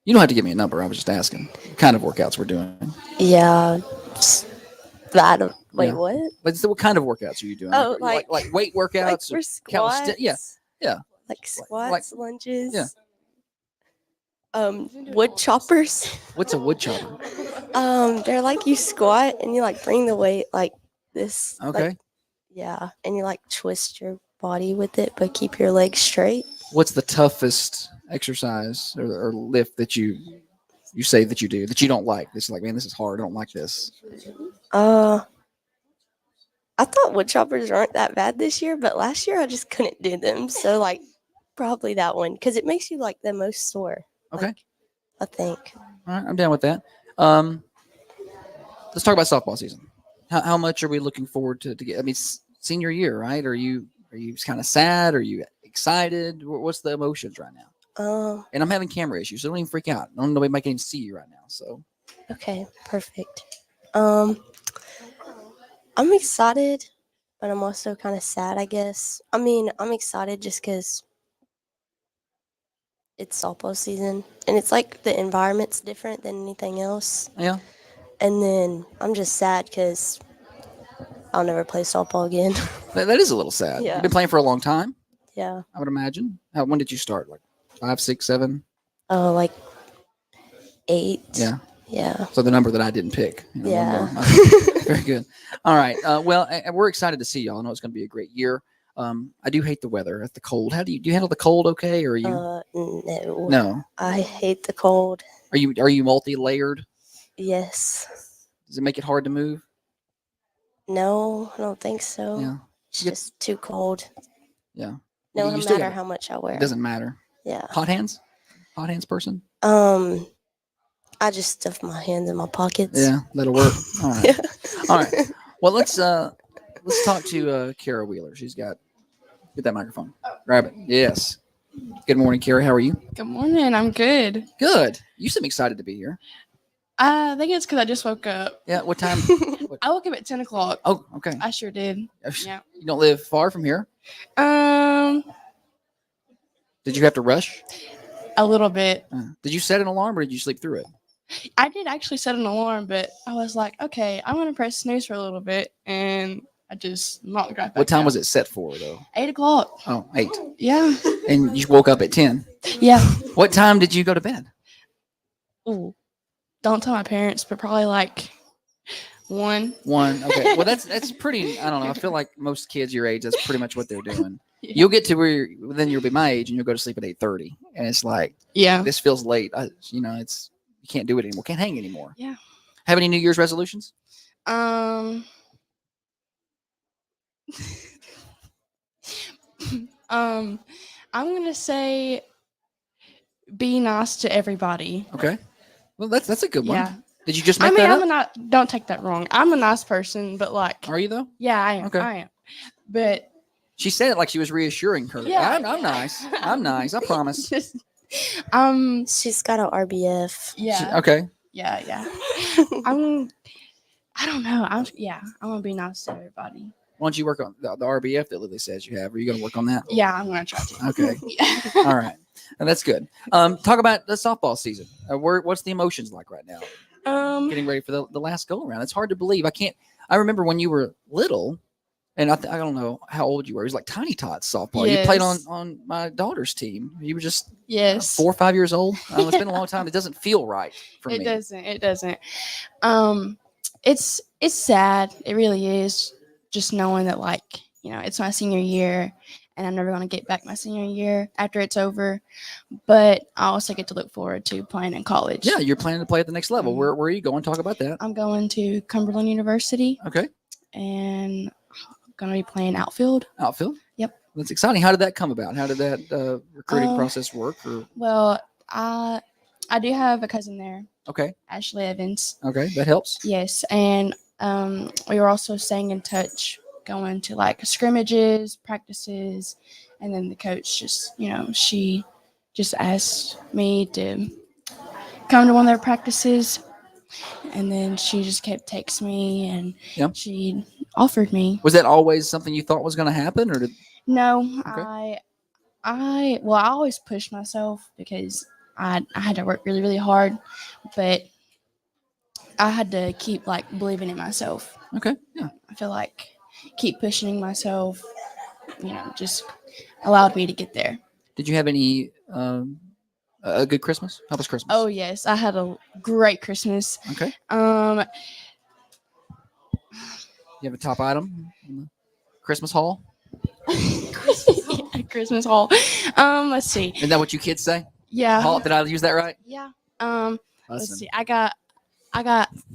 You don't have to give me a number. I was just asking what kind of workouts we're doing. yeah. That. Wait, Yeah. what? But what kind of workouts are you doing? Oh, like weight workouts Like or for calisthenics? squats. Yeah, yeah. Like squats, lunges. yeah. Wood choppers. What's a wood chopper? They're like you squat and you like bring the weight like this. like- Okay. yeah, and you like twist your body with it, but keep your legs straight. What's the toughest exercise or lift that you say that you do that you don't like? This is like, man, this is hard. I don't like this. I thought wood choppers aren't that bad this year, but last year I just couldn't do them. So like probably that one because it makes you like the most sore. Okay. like, I think. All right, I'm down with that. Let's talk about softball season. How much are we looking forward to get? I mean, senior year, right? Are you kind of sad? Are you excited? What's the emotions right now? And I'm having camera issues, so don't even freak out. Nobody might even see you right now. So Okay, perfect. I'm excited, but I'm also kind of sad, I guess. I mean, I'm excited just because it's softball season, and it's like the environment's different than anything else. yeah, And then I'm just sad because I'll never play softball again. that is a little sad. Yeah. You've been playing for a long time, yeah. I would imagine. When did you start? Like 5, 6, 7? Like 8. Yeah. Yeah. So the number that I didn't pick. One Yeah. more. Okay. Very good. All right. Well, and we're excited to see y'all. I know it's going to be a great year. I do hate the weather, the cold. How do you handle the cold? Okay, or are you? No. No. I hate the cold. Are you multi-layered? Yes. Does it make it hard to move? No, I don't think so. Yeah. It's just too cold. Yeah. No You still matter gotta- how much I wear. It doesn't matter. Yeah. Hot hands? Hot hands person? I just stuff my hands in my pockets. Yeah, that'll work. All right. Yeah. All right. Well, let's talk to Kara Wheeler. She's got get that microphone. Grab it. Yes. Good morning, Kara. How are you? Good morning. I'm good. Good. You seem excited to be here. I think it's because I just woke up. Yeah. What time? I woke up at 10 o'clock. Oh, okay. I sure did. Yeah. You don't live far from here. Did you have to rush? A little bit. Did you set an alarm or did you sleep through it? I did actually set an alarm, but I was like, okay, I'm gonna press snooze for a little bit, and I just knocked right back. What time out. was it set for, though? 8 o'clock. Oh, 8. Yeah. And you woke up at 10. Yeah. What time did you go to bed? Ooh. Don't tell my parents, but probably like 1. 1. Okay. Well, that's pretty. I don't know. I feel like most kids your age, that's pretty much what they're doing. You'll get to where then you'll be my age and you'll go to sleep at 8:30, and it's like, Yeah. this feels late. You can't do it anymore. Can't hang anymore. Yeah. Have any New Year's resolutions? I'm gonna say be nice to everybody. Okay. Well, that's a good one. Yeah. Did you just make I mean, that up? don't take that wrong. I'm a nice person, but like, Are you though? yeah, I am. Okay. I am. But She said it like she was reassuring her. Yeah. I'm nice. I'm nice. I promise. just, She's got an RBF. yeah. Okay. Yeah. I don't know. I'm gonna be nice to everybody. Why don't you work on the RBF that Lily says you have? Are you going to work on that? Yeah, I'm gonna try to. Okay. Yeah. All right. And that's good. Talk about the softball season. What's the emotions like right now? Getting ready for the last go around. It's hard to believe. I remember when you were little, and I don't know how old you were. It was like Tiny Tots softball. You played Yes. on my daughter's team. You were just Yes. 4 or 5 years old. It's been a long time. It doesn't feel right for It me. doesn't. It doesn't. It's sad. It really is. Just knowing that, like, it's my senior year, and I'm never gonna get back my senior year after it's over. But I also get to look forward to playing in college. Yeah, you're planning to play at the next level. Where are you going? Talk about that. I'm going to Cumberland University. Okay. And I'm gonna be playing outfield. Outfield? Yep. That's exciting. How did that come about? How did that recruiting process work? Well, I do have a cousin there. Okay. Ashley Evans. Okay, that helps. Yes, and we were also staying in touch, going to like scrimmages, practices, and then the coach just, she just asked me to come to one of their practices, and then she just kept texting me, and she offered me. Was that always something you thought was going to happen, or did? No, Okay. I always pushed myself because I had to work really, really hard, but I had to keep like believing in myself. Okay. Yeah. I feel like keep pushing myself, just allowed me to get there. Did you have any a good Christmas? How was Christmas? Oh yes, I had a great Christmas. Okay. You have a top item in the Christmas haul? Christmas haul. Let's see. Isn't that what you kids say? Yeah. Haul? Did I use that right? Yeah. Listen. Let's see. I got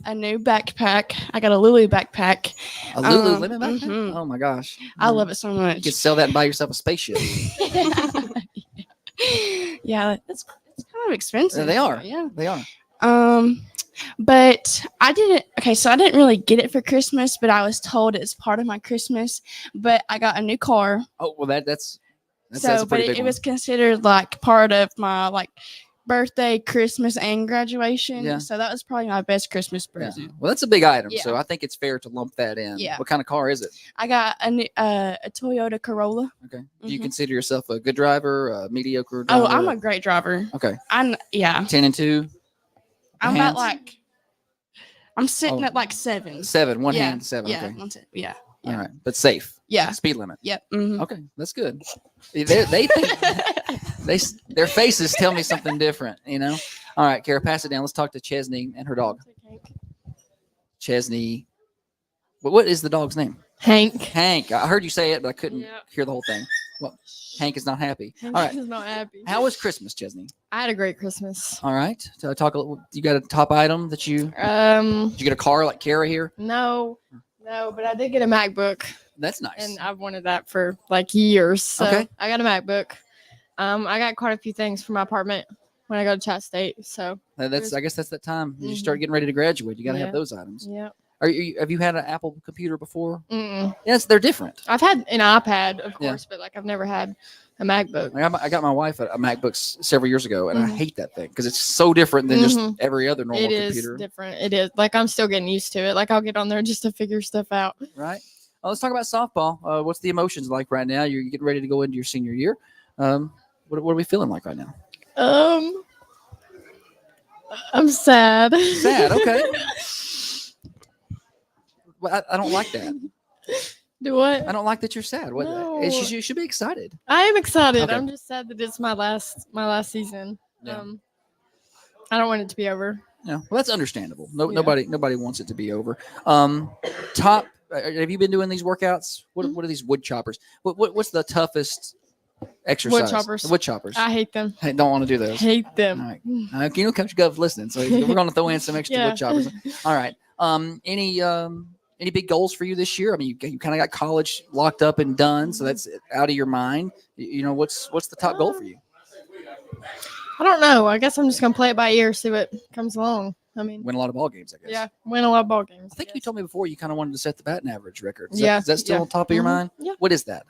a new backpack. I got a Lulu backpack. A Lululemon backpack? Mhm. Oh my gosh. I love it so much. You could sell that and buy yourself a spaceship. Yeah, it's kind of expensive. Yeah, they are. Yeah. They are. But I didn't really get it for Christmas, but I was told it's part of my Christmas. But I got a new car. Oh, well, that's a But pretty big it one. was considered like part of my like birthday, Christmas, and graduation. Yeah. So that was probably my best Christmas Yeah. present. Well, that's a big item, so Yeah. I think it's fair to lump that in. Yeah. What kind of car is it? I got a Toyota Corolla. Okay. Do you Mhm. consider yourself a good driver, a mediocre Oh, driver? I'm a great driver. Okay. Yeah. 10 and 2. I'm hands? about like I'm sitting Oh. at like 7. 7. One Yeah. hand, 7. Yeah. Okay. That's it. Yeah. All right. But safe. Yeah. Speed limit. Yep. Mhm. Okay. That's good. They think their faces tell me something different, All right, Kara, pass it down. Let's talk to Chesney and her dog. Chesney. What is the dog's name? Hank. Hank. I heard you say it, but I couldn't hear the whole thing. Well, Hank is not happy. All right. He's not happy. How was Christmas, Chesney? I had a great Christmas. All right. So talk. You got a top item that you? Did you get a car like Kara here? No, but I did get a MacBook. That's nice. And I've wanted that for like years. So Okay. I got a MacBook. I got quite a few things for my apartment when I go to Chat State. So I guess that's that time. You start Mhm. getting ready to graduate. You got to Yeah. have those items. yeah. Have you had an Apple computer before? Mm-mm. Yes, they're different. I've had an iPad, of Yeah. course, but like I've never had a MacBook. I got my wife a MacBook several years ago, and I Mhm. hate that thing because it's so different than just Mhm. every other normal It is computer. different. It is. Like I'm still getting used to it. Like I'll get on there just to figure stuff out. Right. Let's talk about softball. What's the emotions like right now? You're getting ready to go into your senior year. What are we feeling like right now? I'm sad. Sad. Okay. Well, I don't like that. Do what? I don't like that you're sad. What? No. You should be excited. I am excited. Okay. I'm just sad that it's my last season. Yeah. I don't want it to be over. Yeah. Well, that's understandable. Yeah. Nobody wants it to be over. Top have you been doing these workouts? What are these wood choppers? What's the toughest exercise? Wood choppers. The wood choppers. I hate them. I don't want to do those. Hate them. All right. You know, Coach Gov's listening, so we're going to throw in some extra Yeah. wood choppers. All right. Any big goals for you this year? I mean, you kind of got college locked up and done, so that's out of your mind. You know, what's the top goal for you? I don't know. I guess I'm just gonna play it by ear, see what comes along. I mean, Win a lot of ball games, I guess. yeah, win a lot of ball games. I think you told me before you kind of wanted to set the batting average record. Is that still yeah. on top of your Mhm. mind? Yeah. What is that?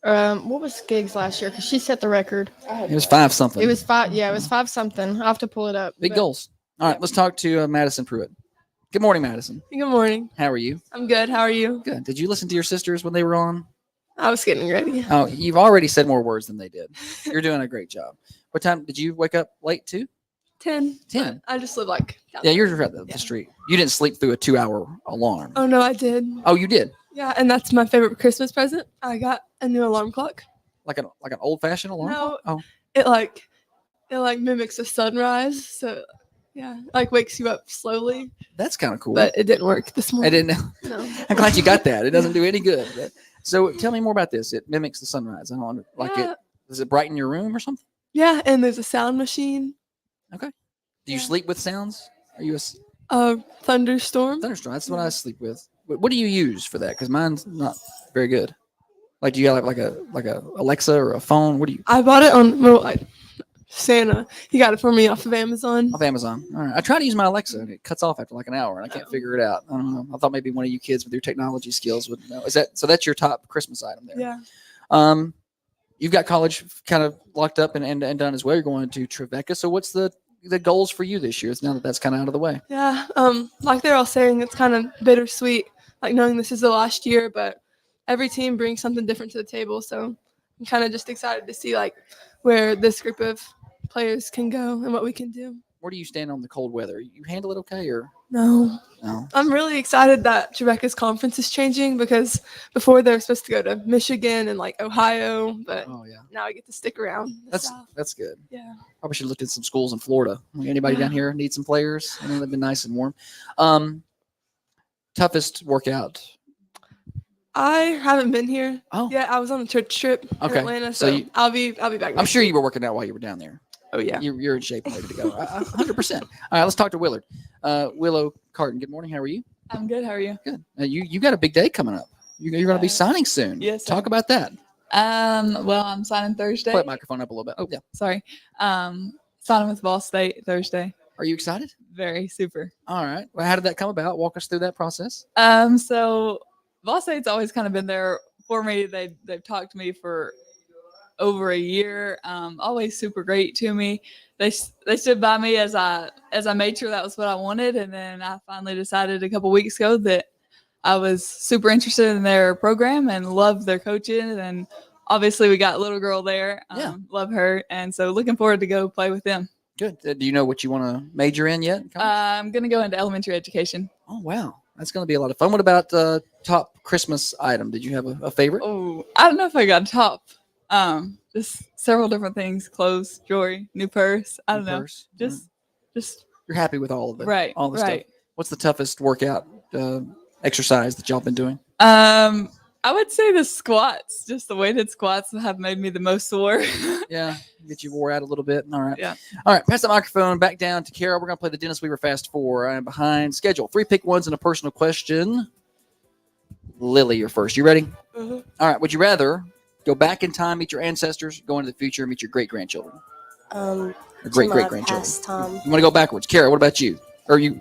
What was Giggs last year? Because she set the record. It was 5 something. It was 5. Yeah, it was 5 something. I'll have to pull it up. Big but- goals. All right, let's talk to Madison Pruitt. Good morning, Madison. Good morning. How are you? I'm good. How are you? Good. Did you listen to your sisters when they were on? I was getting ready. Oh, you've already said more words than they did. You're doing a great job. What time did you wake up late too? 10. 10. I just live like down Yeah, the you're right up the street. You didn't sleep through a 2-hour alarm. Oh no, I did. Oh, you did? Yeah, and that's my favorite Christmas present. I got a new alarm clock. Like an old fashioned alarm? No, clock? Oh, it like mimics a sunrise, so yeah, like wakes you up slowly. that's kind of cool. But it didn't work this I morning. didn't know. No. I'm glad you got that. It doesn't do any good. So tell me more about this. It mimics the sunrise. I don't like Yeah. it. Does it brighten your room or something? Yeah, and there's a sound machine. Okay. Do you sleep with sounds? Are you a thunderstorm? Thunderstorm. That's what I sleep with. What do you use for that? Because mine's not very good. Like, do you got like a Alexa or a phone? What do you? I bought it on Santa. He got it for me off of Amazon. Off Amazon. All right. I try to use my Alexa and it cuts off after like an hour and I can't figure it out. I don't know. I thought maybe one of you kids with your technology skills would know. That's your top Christmas item there? Yeah. You've got college kind of locked up and done as well. You're going to Trevecca. So what's the goals for you this year? It's now that that's kind of out of the way. Yeah. Like they're all saying, it's kind of bittersweet, like knowing this is the last year, but every team brings something different to the table. So I'm kind of just excited to see like where this group of players can go and what we can do. Where do you stand on the cold weather? You handle it okay or No. no? I'm really excited that Trevecca's conference is changing because before they were supposed to go to Michigan and like Ohio, but now I get to stick around. That's good. Yeah. Probably should have looked at some schools in Florida. Like, anybody down here need some players? I know they've been nice and warm. Toughest workout. I haven't been here. Oh. Yeah, I was on a church trip in Okay. Atlanta, So so you- I'll be back. I'm next sure week. you were working out while you were down there. Oh yeah. You're in shape and ready to go. 100%. All right, let's talk to Willard. Willow Carton. Good morning. How are you? I'm good. How are you? Good. You got a big day coming up. You're going to be signing soon. Yes, sir. Talk about that. Well, I'm signing Thursday. Put the microphone up a little bit. Oh, yeah. Sorry. Signing with Ball State Thursday. Are you excited? Very super. All right. Well, how did that come about? Walk us through that process. So Ball State's always kind of been there for me. They've talked to me for over a year. Always super great to me. They stood by me as I made sure that was what I wanted, and then I finally decided a couple weeks ago that I was super interested in their program and loved their coaching. And obviously, we got little girl there. Love her, and so looking forward to go play with them. Good. Do you know what you want to major in yet? I'm gonna go into elementary education. Oh wow, that's going to be a lot of fun. What about top Christmas item? Did you have a favorite? Oh, I don't know if I got a top. Just several different things: clothes, jewelry, new purse. I don't know. Purse. Just You're happy with all of it, Right, All the right. stuff. What's the toughest workout exercise that y'all been doing? I would say the squats. Just the weighted squats have made me the most sore. Yeah, get you wore out a little bit. All right. Yeah. All right. Pass the microphone back down to Kara. We're going to play the Dennis Weaver Fast Four. I am behind schedule. 3 pick ones and a personal question. Lily, you're first. You ready? All right. Would you rather go back in time, meet your ancestors, go into the future, and meet your great grandchildren? To Great my great grandchildren. past time. You want to go backwards? Kara, what about you? Or you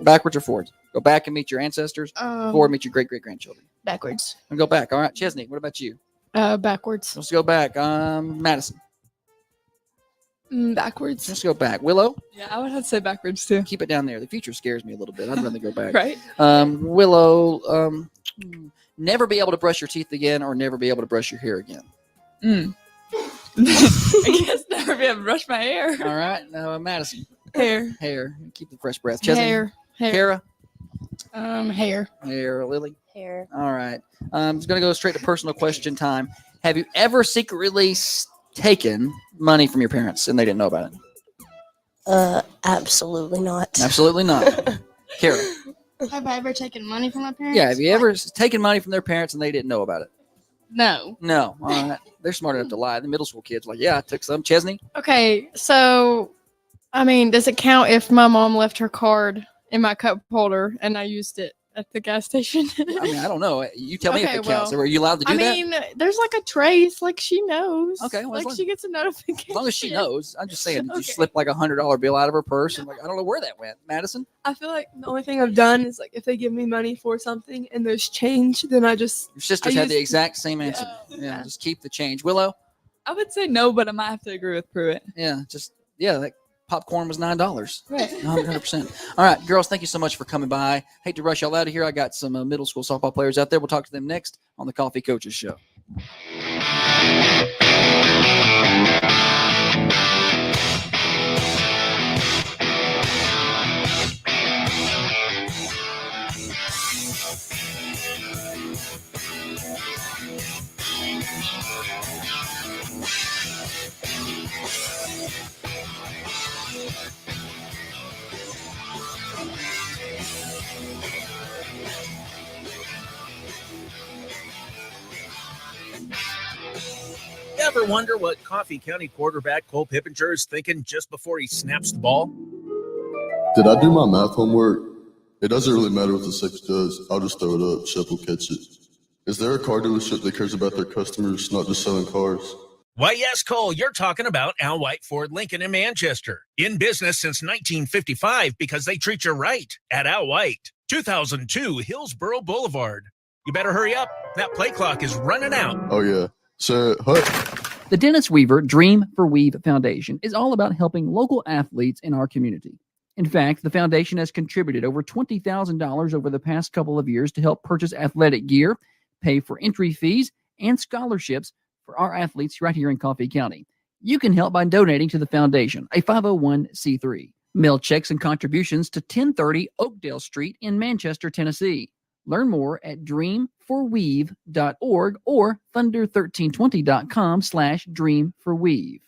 backwards or forwards? Go back and meet your ancestors, or meet your great great grandchildren. Backwards. And go back. All right. Chesney, what about you? Backwards. Let's go back. Madison. Backwards. Let's go back. Willow. Yeah, I would have to say backwards too. Keep it down there. The future scares me a little bit. I'd rather go back. Right. Willow. Never be able to brush your teeth again, or never be able to brush your hair again. I guess never be able to brush my hair. All right. Now, Madison. Hair. Hair. Keep the fresh breath. Chesney. Hair. Kara. Hair. Hair. Lily. Hair. All right. I'm just going to go straight to personal question time. Have you ever secretly taken money from your parents and they didn't know about it? Absolutely not. Absolutely not. Kara. Have I ever taken money from my parents? Yeah, have you ever taken money from their parents and they didn't know about it? No. No. All right. They're smart enough to lie. The middle school kids are like, yeah, I took some. Chesney? Okay, so I mean, does it count if my mom left her card in my cup holder and I used it at the gas station? I mean, I don't know. You tell me if Okay, it counts. well, Are you allowed to do I that? mean, there's like a trace, like she knows. Okay, well, like she gets a notification. As long as she knows. I'm just saying, did you slip like $100 bill out of her purse? And like, I don't know where that went. Madison? I feel like the only thing I've done is like if they give me money for something and there's change, then I just. Your sisters had the exact same answer. Yeah, just keep the change. Willow? I would say no, but I might have to agree with Pruitt. Yeah, that popcorn was $9. Right. 100%. All right, girls, thank you so much for coming by. Hate to rush y'all out of here. I got some middle school softball players out there. We'll talk to them next on the Coffee Coaches Show. You ever wonder what Coffee County quarterback Cole Pippinger is thinking just before he snaps the ball? Did I do my math homework? It doesn't really matter what the six does. I'll just throw it up. Shep will catch it. Is there a car dealership that cares about their customers, not just selling cars? Why, yes, Cole, you're talking about Al White Ford Lincoln in Manchester. In business since 1955 because they treat you right at Al White. 2002 Hillsboro Boulevard. You better hurry up. That play clock is running out. Oh, yeah. So, The Dennis Weaver Dream for Weave Foundation is all about helping local athletes in our community. In fact, the foundation has contributed over $20,000 over the past couple of years to help purchase athletic gear, pay for entry fees, and scholarships for our athletes right here in Coffee County. You can help by donating to the foundation, a 501c3. Mail checks and contributions to 1030 Oakdale Street in Manchester, Tennessee. Learn more at dreamforweave.org or thunder1320.com/dreamforweave.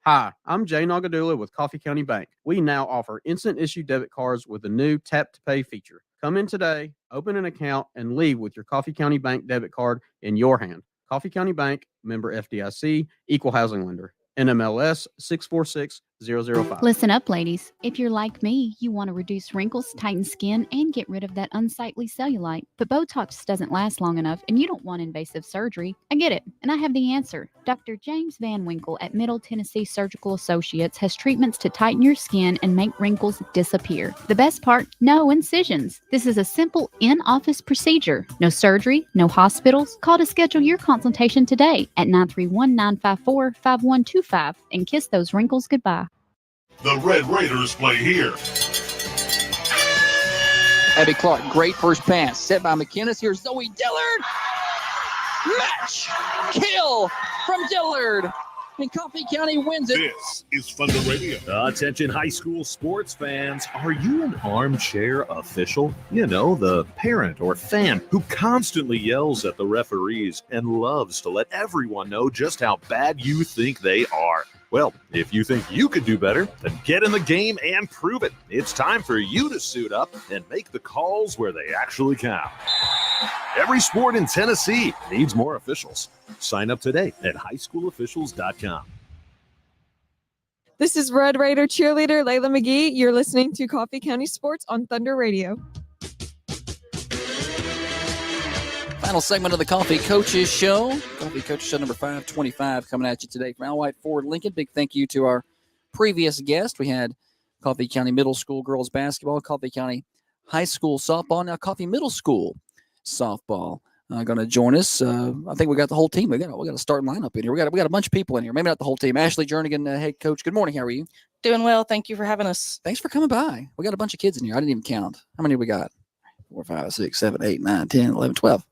Hi, I'm Jay Nagadula with Coffee County Bank. We now offer instant issue debit cards with the new Tap to Pay feature. Come in today, open an account, and leave with your Coffee County Bank debit card in your hand. Coffee County Bank, member FDIC, equal housing lender. NMLS 646005. Listen up, ladies. If you're like me, you want to reduce wrinkles, tighten skin, and get rid of that unsightly cellulite. But Botox doesn't last long enough, and you don't want invasive surgery. I get it, and I have the answer. Dr. James Van Winkle at Middle Tennessee Surgical Associates has treatments to tighten your skin and make wrinkles disappear. The best part, no incisions. This is a simple in-office procedure. No surgery, no hospitals. Call to schedule your consultation today at 931-954-5125 and kiss those wrinkles goodbye. The Red Raiders play here. Abby Clark, great first pass. Set by McKinnis. Here's Zoe Dillard. Match. Kill from Dillard. And Coffee County wins it. This is Thunder Radio. Attention high school sports fans. Are you an armchair official? You know, the parent or fan who constantly yells at the referees and loves to let everyone know just how bad you think they are. Well, if you think you could do better, then get in the game and prove it. It's time for you to suit up and make the calls where they actually count. Every sport in Tennessee needs more officials. Sign up today at highschoolofficials.com. This is Red Raider cheerleader Layla McGee. You're listening to Coffee County Sports on Thunder Radio. Final segment of the Coffee Coaches Show. Coffee Coaches Show number 525 coming at you today from Al White Ford Lincoln. Big thank you to our previous guest. We had Coffee County Middle School girls basketball, Coffee County High School softball, now Coffee Middle School softball. Going to join us. I think we got the whole team. We got a starting lineup in here. We got a bunch of people in here. Maybe not the whole team. Ashley Jernigan, head coach. Good morning. How are you? Doing well. Thank you for having us. Thanks for coming by. We got a bunch of kids in here. I didn't even count. How many we got? 4, 5, 6, 7, 8, 9, 10, 11, 12.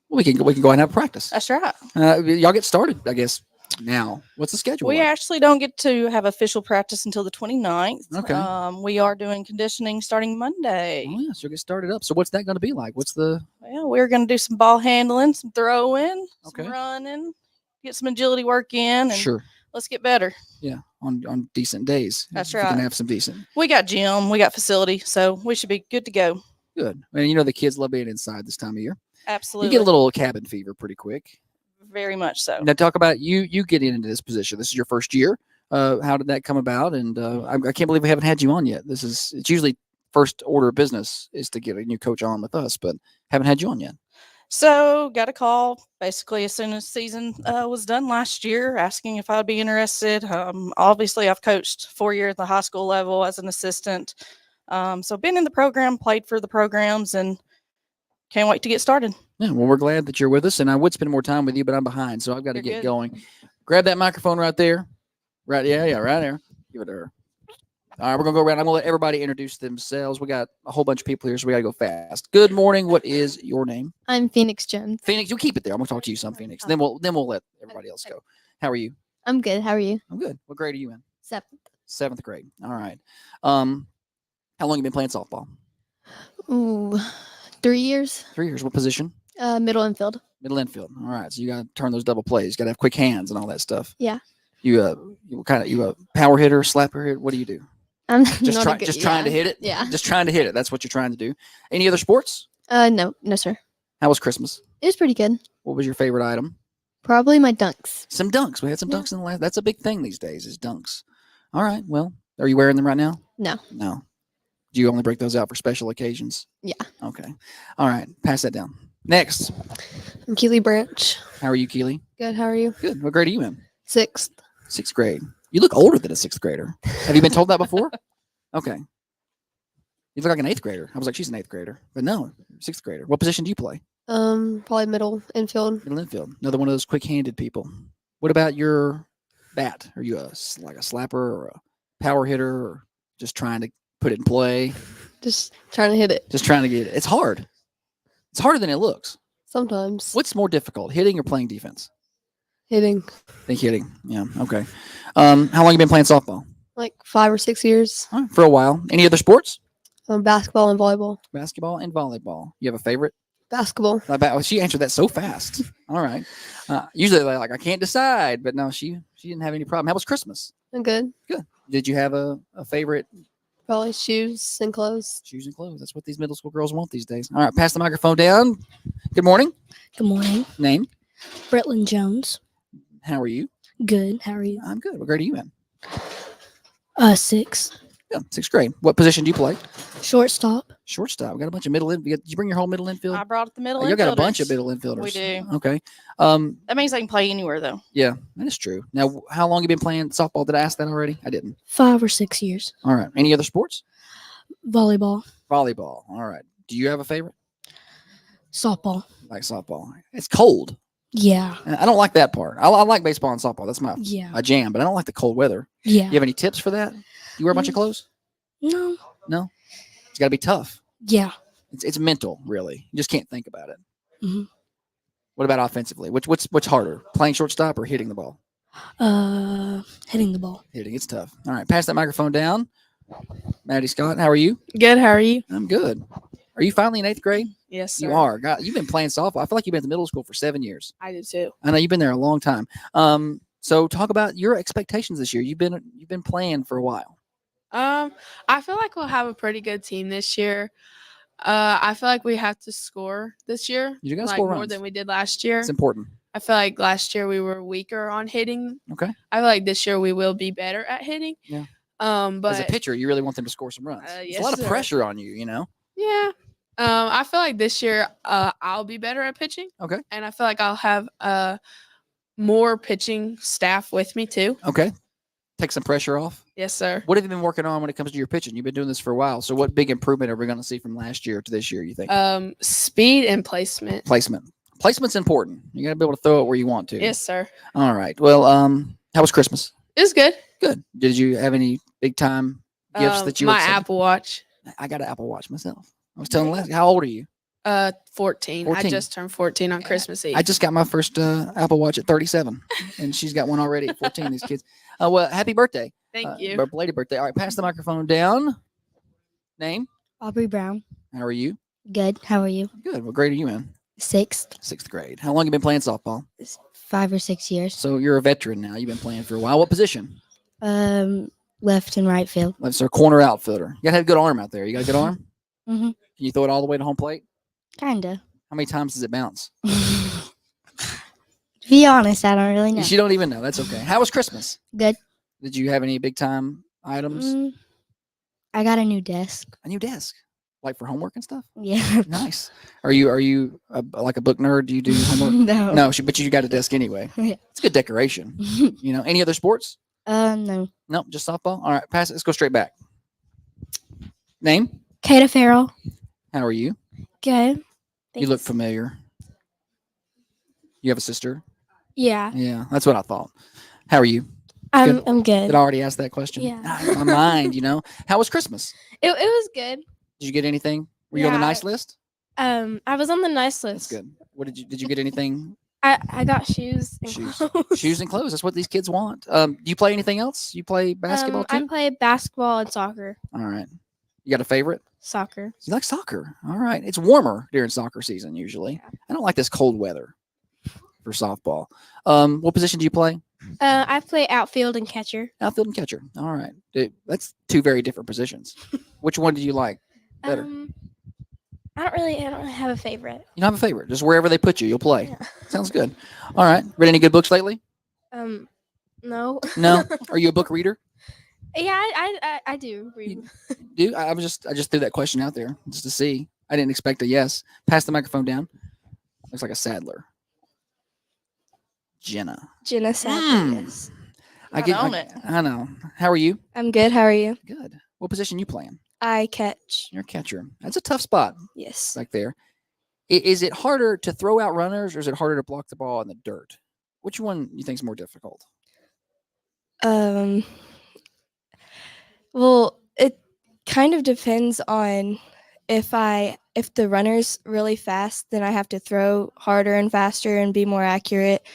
Well, we can go ahead and have practice. That's right. Y'all get started, I guess, now. What's the schedule? We like? actually don't get to have official practice until the 29th. Okay. We are doing conditioning starting Monday. Oh, yeah, so get started up. So what's that going to be like? What's the... Well, we're going to do some ball handling, some throwing, Okay. some running, get some agility work in, and Sure. let's get better. Yeah, on decent days. That's We're going right. to have some decent. We got gym, we got facility, so we should be good to go. Good. And you know the kids love being inside this time of year. Absolutely. You get a little cabin fever pretty quick. Very much so. Now talk about you getting into this position. This is your first year. How did that come about? And I can't believe we haven't had you on yet. It's usually first order of business is to get a new coach on with us, but haven't had you on yet. So got a call basically as soon as season was done last year, asking if I would be interested. Obviously, I've coached 4 years at the high school level as an assistant. So been in the program, played for the programs, and can't wait to get started. Yeah, well, we're glad that you're with us, and I would spend more time with you, but I'm behind, so I've got to You're get good. going. Grab that microphone right there. Right, yeah, right there. Give it to her. All right, we're going to go around. I'm going to let everybody introduce themselves. We got a whole bunch of people here, so we got to go fast. Good morning. What is your name? I'm Phoenix Jones. Phoenix, you keep it there. I'm going to talk to you some, Phoenix. Then we'll let everybody else go. How are you? I'm good. How are you? I'm good. What grade are you in? 7th. 7th grade. All right. How long you been playing softball? Ooh, 3 years. 3 years. What position? Middle infield. Middle infield. All right. So you got to turn those double plays. You got to have quick hands and all that stuff. Yeah. You a power hitter, slapper hitter? What do you do? I'm Just not a good- trying to yeah. hit it. Yeah. Just trying to hit it. That's what you're trying to do. Any other sports? No, sir. How was Christmas? It was pretty good. What was your favorite item? Probably my dunks. Some dunks. We had some dunks in the last. That's a big thing these days is dunks. All right. Well, are you wearing them right now? No. No. Do you only break those out for special occasions? Yeah. Okay. All right. Pass that down. Next. I'm Keely Branch. How are you, Keely? Good. How are you? Good. What grade are you in? 6th. 6th grade. You look older than a 6th grader. Have you been told that before? Okay. You look like an 8th grader. I was like, she's an 8th grader. But no, 6th grader. What position do you play? Probably middle infield. Middle infield. Another one of those quick-handed people. What about your bat? Are you like a slapper or a power hitter or just trying to put it in play? Just trying to hit it. Just trying to get it. It's hard. It's harder than it looks. Sometimes. What's more difficult, hitting or playing defense? Hitting. I think hitting. Yeah. Okay. How long you been playing softball? Like 5 or 6 years. For a while. Any other sports? Basketball and volleyball. Basketball and volleyball. You have a favorite? Basketball. She answered that so fast. All right. Usually they're like, I can't decide, but no, she didn't have any problem. How was Christmas? I'm good. Good. Did you have a favorite? Probably shoes and clothes. Shoes and clothes. That's what these middle school girls want these days. All right. Pass the microphone down. Good morning. Good morning. Name? Bretland Jones. How are you? Good. How are you? I'm good. What grade are you in? 6th. Yeah, 6th grade. What position do you play? Shortstop. Shortstop. We got a bunch of middle in. Did you bring your whole middle infield? I brought the middle. You got a bunch infielders. of middle infielders. We do. Okay. That means I can play anywhere though. Yeah, that is true. Now, how long you been playing softball? Did I ask that already? I didn't. 5 or 6 years. All right. Any other sports? Volleyball. Volleyball. All right. Do you have a favorite? Softball. Like softball. It's cold. Yeah. I don't like that part. I like baseball and softball. That's my jam, but I don't like the cold weather. Yeah. You have any tips for that? You wear a bunch of clothes? No. No? It's got to be tough. Yeah. It's mental, really. You just can't think about it. hmm What about offensively? What's harder, playing shortstop or hitting the ball? Hitting the ball. Hitting, it's tough. All right, pass that microphone down. Maddie Scott, how are you? Good. How are you? I'm good. Are you finally in 8th grade? Yes, sir. You are. God, you've been playing softball. I feel like you've been in middle school for 7 years. I did too. I know you've been there a long time. So talk about your expectations this year. You've been playing for a while. I feel like we'll have a pretty good team this year. I feel like we have to score this year. You gotta like score more runs. than we did last year. It's important. I feel like last year we were weaker on hitting. Okay. I feel like this year we will be better at hitting. Yeah. But As a pitcher, you really want them to score some runs. There's yes, a lot of sir. pressure on you, you know? Yeah. I feel like this year I'll be better at pitching. Okay. And I feel like I'll have more pitching staff with me too. Okay. Take some pressure off. Yes, sir. What have you been working on when it comes to your pitching? You've been doing this for a while. So what big improvement are we going to see from last year to this year, you think? Speed and placement. Placement. Placement's important. You got to be able to throw it where you want to. Yes, sir. All right. Well, how was Christmas? It was good. Good. Did you have any big time gifts that you my were excited- Apple Watch. I got an Apple Watch myself. I was telling Les, how old are you? 14. 14. I just turned 14 on Christmas Eve. I just got my first Apple Watch at 37, and she's got one already at 14. These kids. Well, happy birthday! Thank you. Belated birthday. All right, pass the microphone down. Name? Aubrey Brown. How are you? Good. How are you? Good. What grade are you in? 6th. 6th grade. How long you been playing softball? 5 or 6 years. So you're a veteran now. You've been playing for a while. What position? Left and right field. That's our corner outfielder. You gotta have a good arm out there. You got a good arm? Mm-hmm. Can you throw it all the way to home plate? Kinda. How many times does it bounce? To be honest, I don't really know. You don't even know. That's okay. How was Christmas? Good. Did you have any big time items? I got a new desk. A new desk, like for homework and stuff. Yeah. Nice. Are you like a book nerd? Do you do homework? No. No, but you got a desk anyway. Yeah. It's good decoration. Any other sports? No. No, just softball. All right, pass it. Let's go straight back. Name? Kata Farrell. How are you? Good. You look familiar. You have a sister? Yeah. Yeah, that's what I thought. How are you? I'm good. Did I already ask that question? Yeah. My mind, How was Christmas? It was good. Did you get anything? Were you on the Yeah. nice list? I was on the nice list. That's good. What did you get anything? I got shoes and Shoes. clothes. Shoes and clothes. That's what these kids want. Do you play anything else? You play basketball I too? play basketball and soccer. All right. You got a favorite? Soccer. You like soccer? All right. It's warmer during soccer season usually. I don't like this cold weather for softball. What position do you play? I play outfield and catcher. Outfield and catcher. All right. That's two very different positions. Which one do you like better? I don't really have a favorite. You don't have a favorite. Just wherever they put you, you'll play. Sounds good. All right. Read any good books lately? No. No. Are you a book reader? Yeah, I do read. Do I just threw that question out there just to see. I didn't expect a yes. Pass the microphone down. Looks like a Sadler. Jenna. Jenna Sadler. Yes. I know. How are you? I'm good. How are you? Good. What position you playing? I catch. You're a catcher. That's a tough spot. Yes. Back there. Is it harder to throw out runners or is it harder to block the ball in the dirt? Which one you think is more difficult? Well, it kind of depends on if the runner's really fast, then I have to throw harder and faster and be more accurate.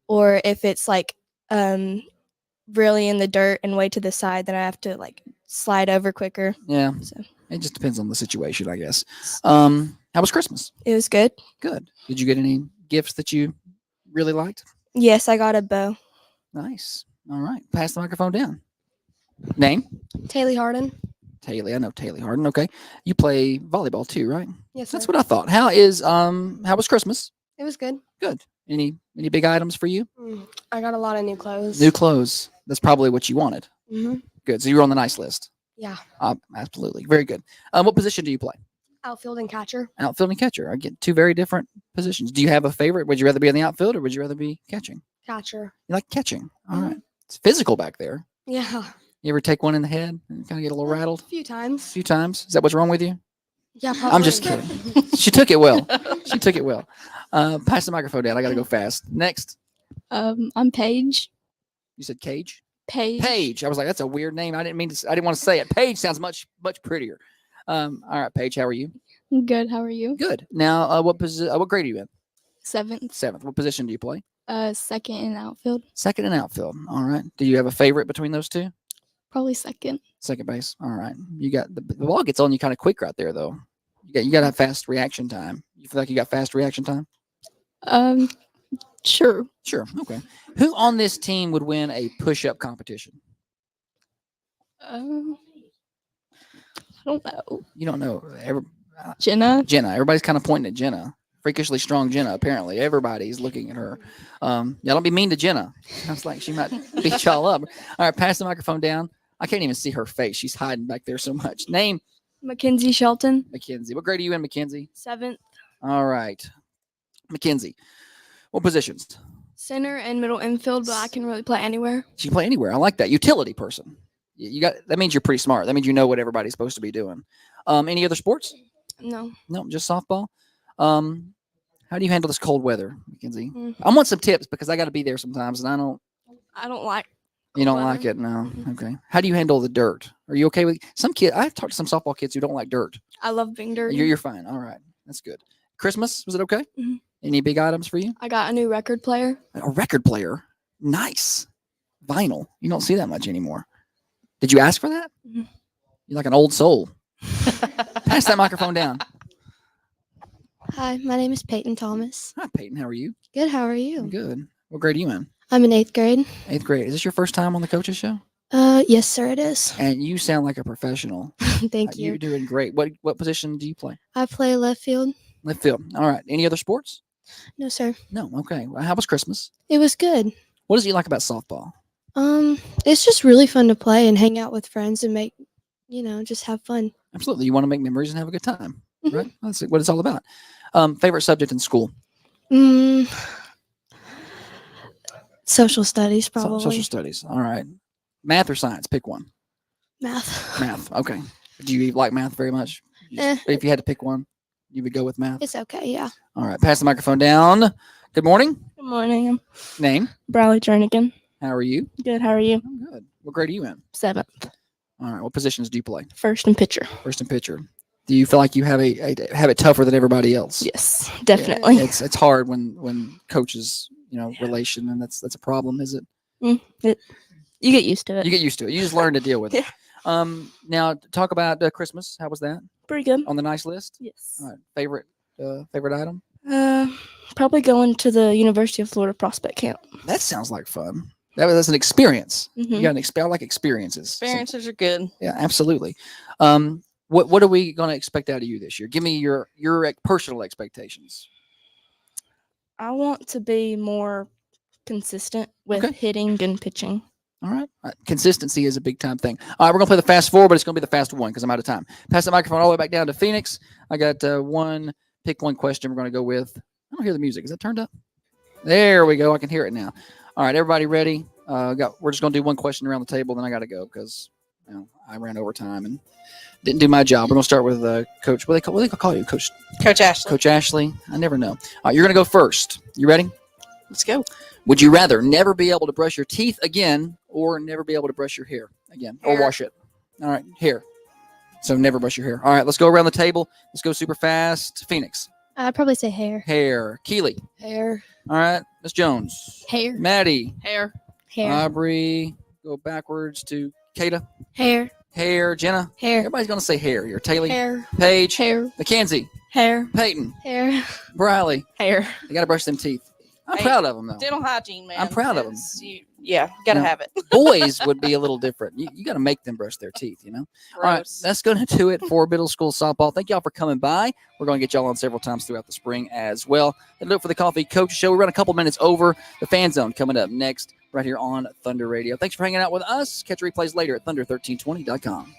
Or if it's like really in the dirt and way to the side, then I have to like slide over quicker. Yeah. So It just depends on the situation, I guess. How was Christmas? it was good. Good. Did you get any gifts that you really liked? Yes, I got a bow. Nice. All right. Pass the microphone down. Name? Taylor Harden. Taylor. I know Taylor Harden. Okay. You play volleyball too, right? Yes, That's sir. what I thought. How was Christmas? It was good. Good. Any big items for you? I got a lot of new clothes. New clothes. That's probably what you wanted. Mm-hmm. Good. So you were on the nice list. Yeah. Absolutely. Very good. What position do you play? Outfield and catcher. Outfield and catcher. I get two very different positions. Do you have a favorite? Would you rather be in the outfield or would you rather be catching? Catcher. You like catching. All right. It's physical back there. Yeah. You ever take one in the head and kind of get a little rattled? A few times. A few times. Is that what's wrong with you? Yeah, probably. I'm just kidding. She took it well. She took it well. Pass the microphone down. I got to go fast. Next. I'm Paige. You said Cage? Paige. Paige. I was like, that's a weird name. I didn't want to say it. Paige sounds much prettier. All right, Paige, how are you? Good. How are you? Good. Now, what grade are you in? Seventh. Seventh. What position do you play? Second in outfield. Second in outfield. All right. Do you have a favorite between those two? Probably second. Second base. All right. You got the ball gets on you kind of quick right there, though. You got to have fast reaction time. You feel like you got fast reaction time? Sure. Sure. Okay. Who on this team would win a push-up competition? I don't know. You don't know. Jenna. Jenna. Everybody's kind of pointing at Jenna. Freakishly strong Jenna, apparently. Everybody's looking at her. Yeah, don't be mean to Jenna. Sounds like she might beat y'all up. All right, pass the microphone down. I can't even see her face. She's hiding back there so much. Name? Mackenzie Shelton. Mackenzie. What grade are you in, Mackenzie? Seventh. All right. Mackenzie. What positions? Center and middle infield, but I can really play anywhere. She can play anywhere. I like that. Utility person. You got that means you're pretty smart. That means you know what everybody's supposed to be doing. Any other sports? No. No, just softball. How do you handle this cold weather, Mackenzie? I want some tips because I got to be there sometimes, and I don't. I don't like. You don't like it, no? Okay. How do you handle the dirt? Are you okay with some kid? I've talked to some softball kids who don't like dirt. I love being dirty. You're fine. All right, that's good. Christmas, was it okay? Mhm. Any big items for you? I got a new record player. A record player, nice. Vinyl. You don't see that much anymore. Did you ask for that? Mhm. You're like an old soul. Pass that microphone down. Hi, my name is Peyton Thomas. Hi, Peyton. How are you? Good. How are you? Good. What grade are you in? I'm in 8th grade. 8th grade. Is this your first time on the coaches show? Yes, sir. It is. And you sound like a professional. Thank You're you. doing great. What position do you play? I play left field. Left field. All right. Any other sports? No, sir. No. Okay. Well, how was Christmas? It was good. What did you like about softball? It's just really fun to play and hang out with friends and make, just have fun. Absolutely. You want to make memories and have a good time, right? That's what it's all about. Favorite subject in school? Social studies, probably. Social studies. All right. Math or science? Pick one. Math. Math. Okay. Do you like math very much? If you had to pick one, you would go with math? It's okay, yeah. All right. Pass the microphone down. Good morning. Good morning. Name? Bradley Jernigan. How are you? Good. How are you? I'm good. What grade are you in? 7th. All right. What positions do you play? First and pitcher. First and pitcher. Do you feel like you have have it tougher than everybody else? Yes, definitely. Yeah, it's hard when coaches, relation, and that's a problem, is it? You get used to it. You get used to it. You just learn to deal with it. Now talk about Christmas. How was that? Pretty good. On the nice list? Yes. All right. Favorite item? Probably going to the University of Florida prospect camp. That sounds like fun. That's an experience. Mhm. You got an experience. I like experiences. Experiences are good. Yeah, absolutely. What are we going to expect out of you this year? Give me your personal expectations. I want to be more consistent with hitting and pitching. All right. Consistency is a big time thing. All right, we're going to play the fast four, but it's going to be the fast one because I'm out of time. Pass the microphone all the way back down to Phoenix. I got pick one question we're going to go with. I don't hear the music. Is that turned up? There we go. I can hear it now. All right, everybody ready? We're just going to do one question around the table, then I got to go because I ran over time and didn't do my job. We're going to start with Coach. What do they call you? Coach Ashley. Coach Ashley. I never know. All right, you're going to go first. You ready? Let's go. Would you rather never be able to brush your teeth again or never be able to brush your hair again or wash it? All right, hair. So never brush your hair. All right, let's go around the table. Let's go super fast. Phoenix. I'd probably say hair. Hair. Keely. Hair. All right, Miss Jones. Hair. Maddie. Hair. Hair. Aubrey. Go backwards to Kata. Hair. Hair. Jenna. Hair. Everybody's going to say hair here. Taylor. Hair. Paige. Hair. Mackenzie. Hair. Peyton. Hair. Briley. Hair. They got to brush them teeth. I'm Hey, proud of them, though. Dental hygiene, man. I'm proud of them. Yeah, gotta have it. Boys would be a little different. You got to make them brush their teeth, All right, Gross. that's going to do it for middle school softball. Thank y'all for coming by. We're going to get y'all on several times throughout the spring as well. That'll do it for the Coffee Coach Show. We run a couple minutes over. The Fan Zone coming up next right here on Thunder Radio. Thanks for hanging out with us. Catch replays later at thunder1320.com.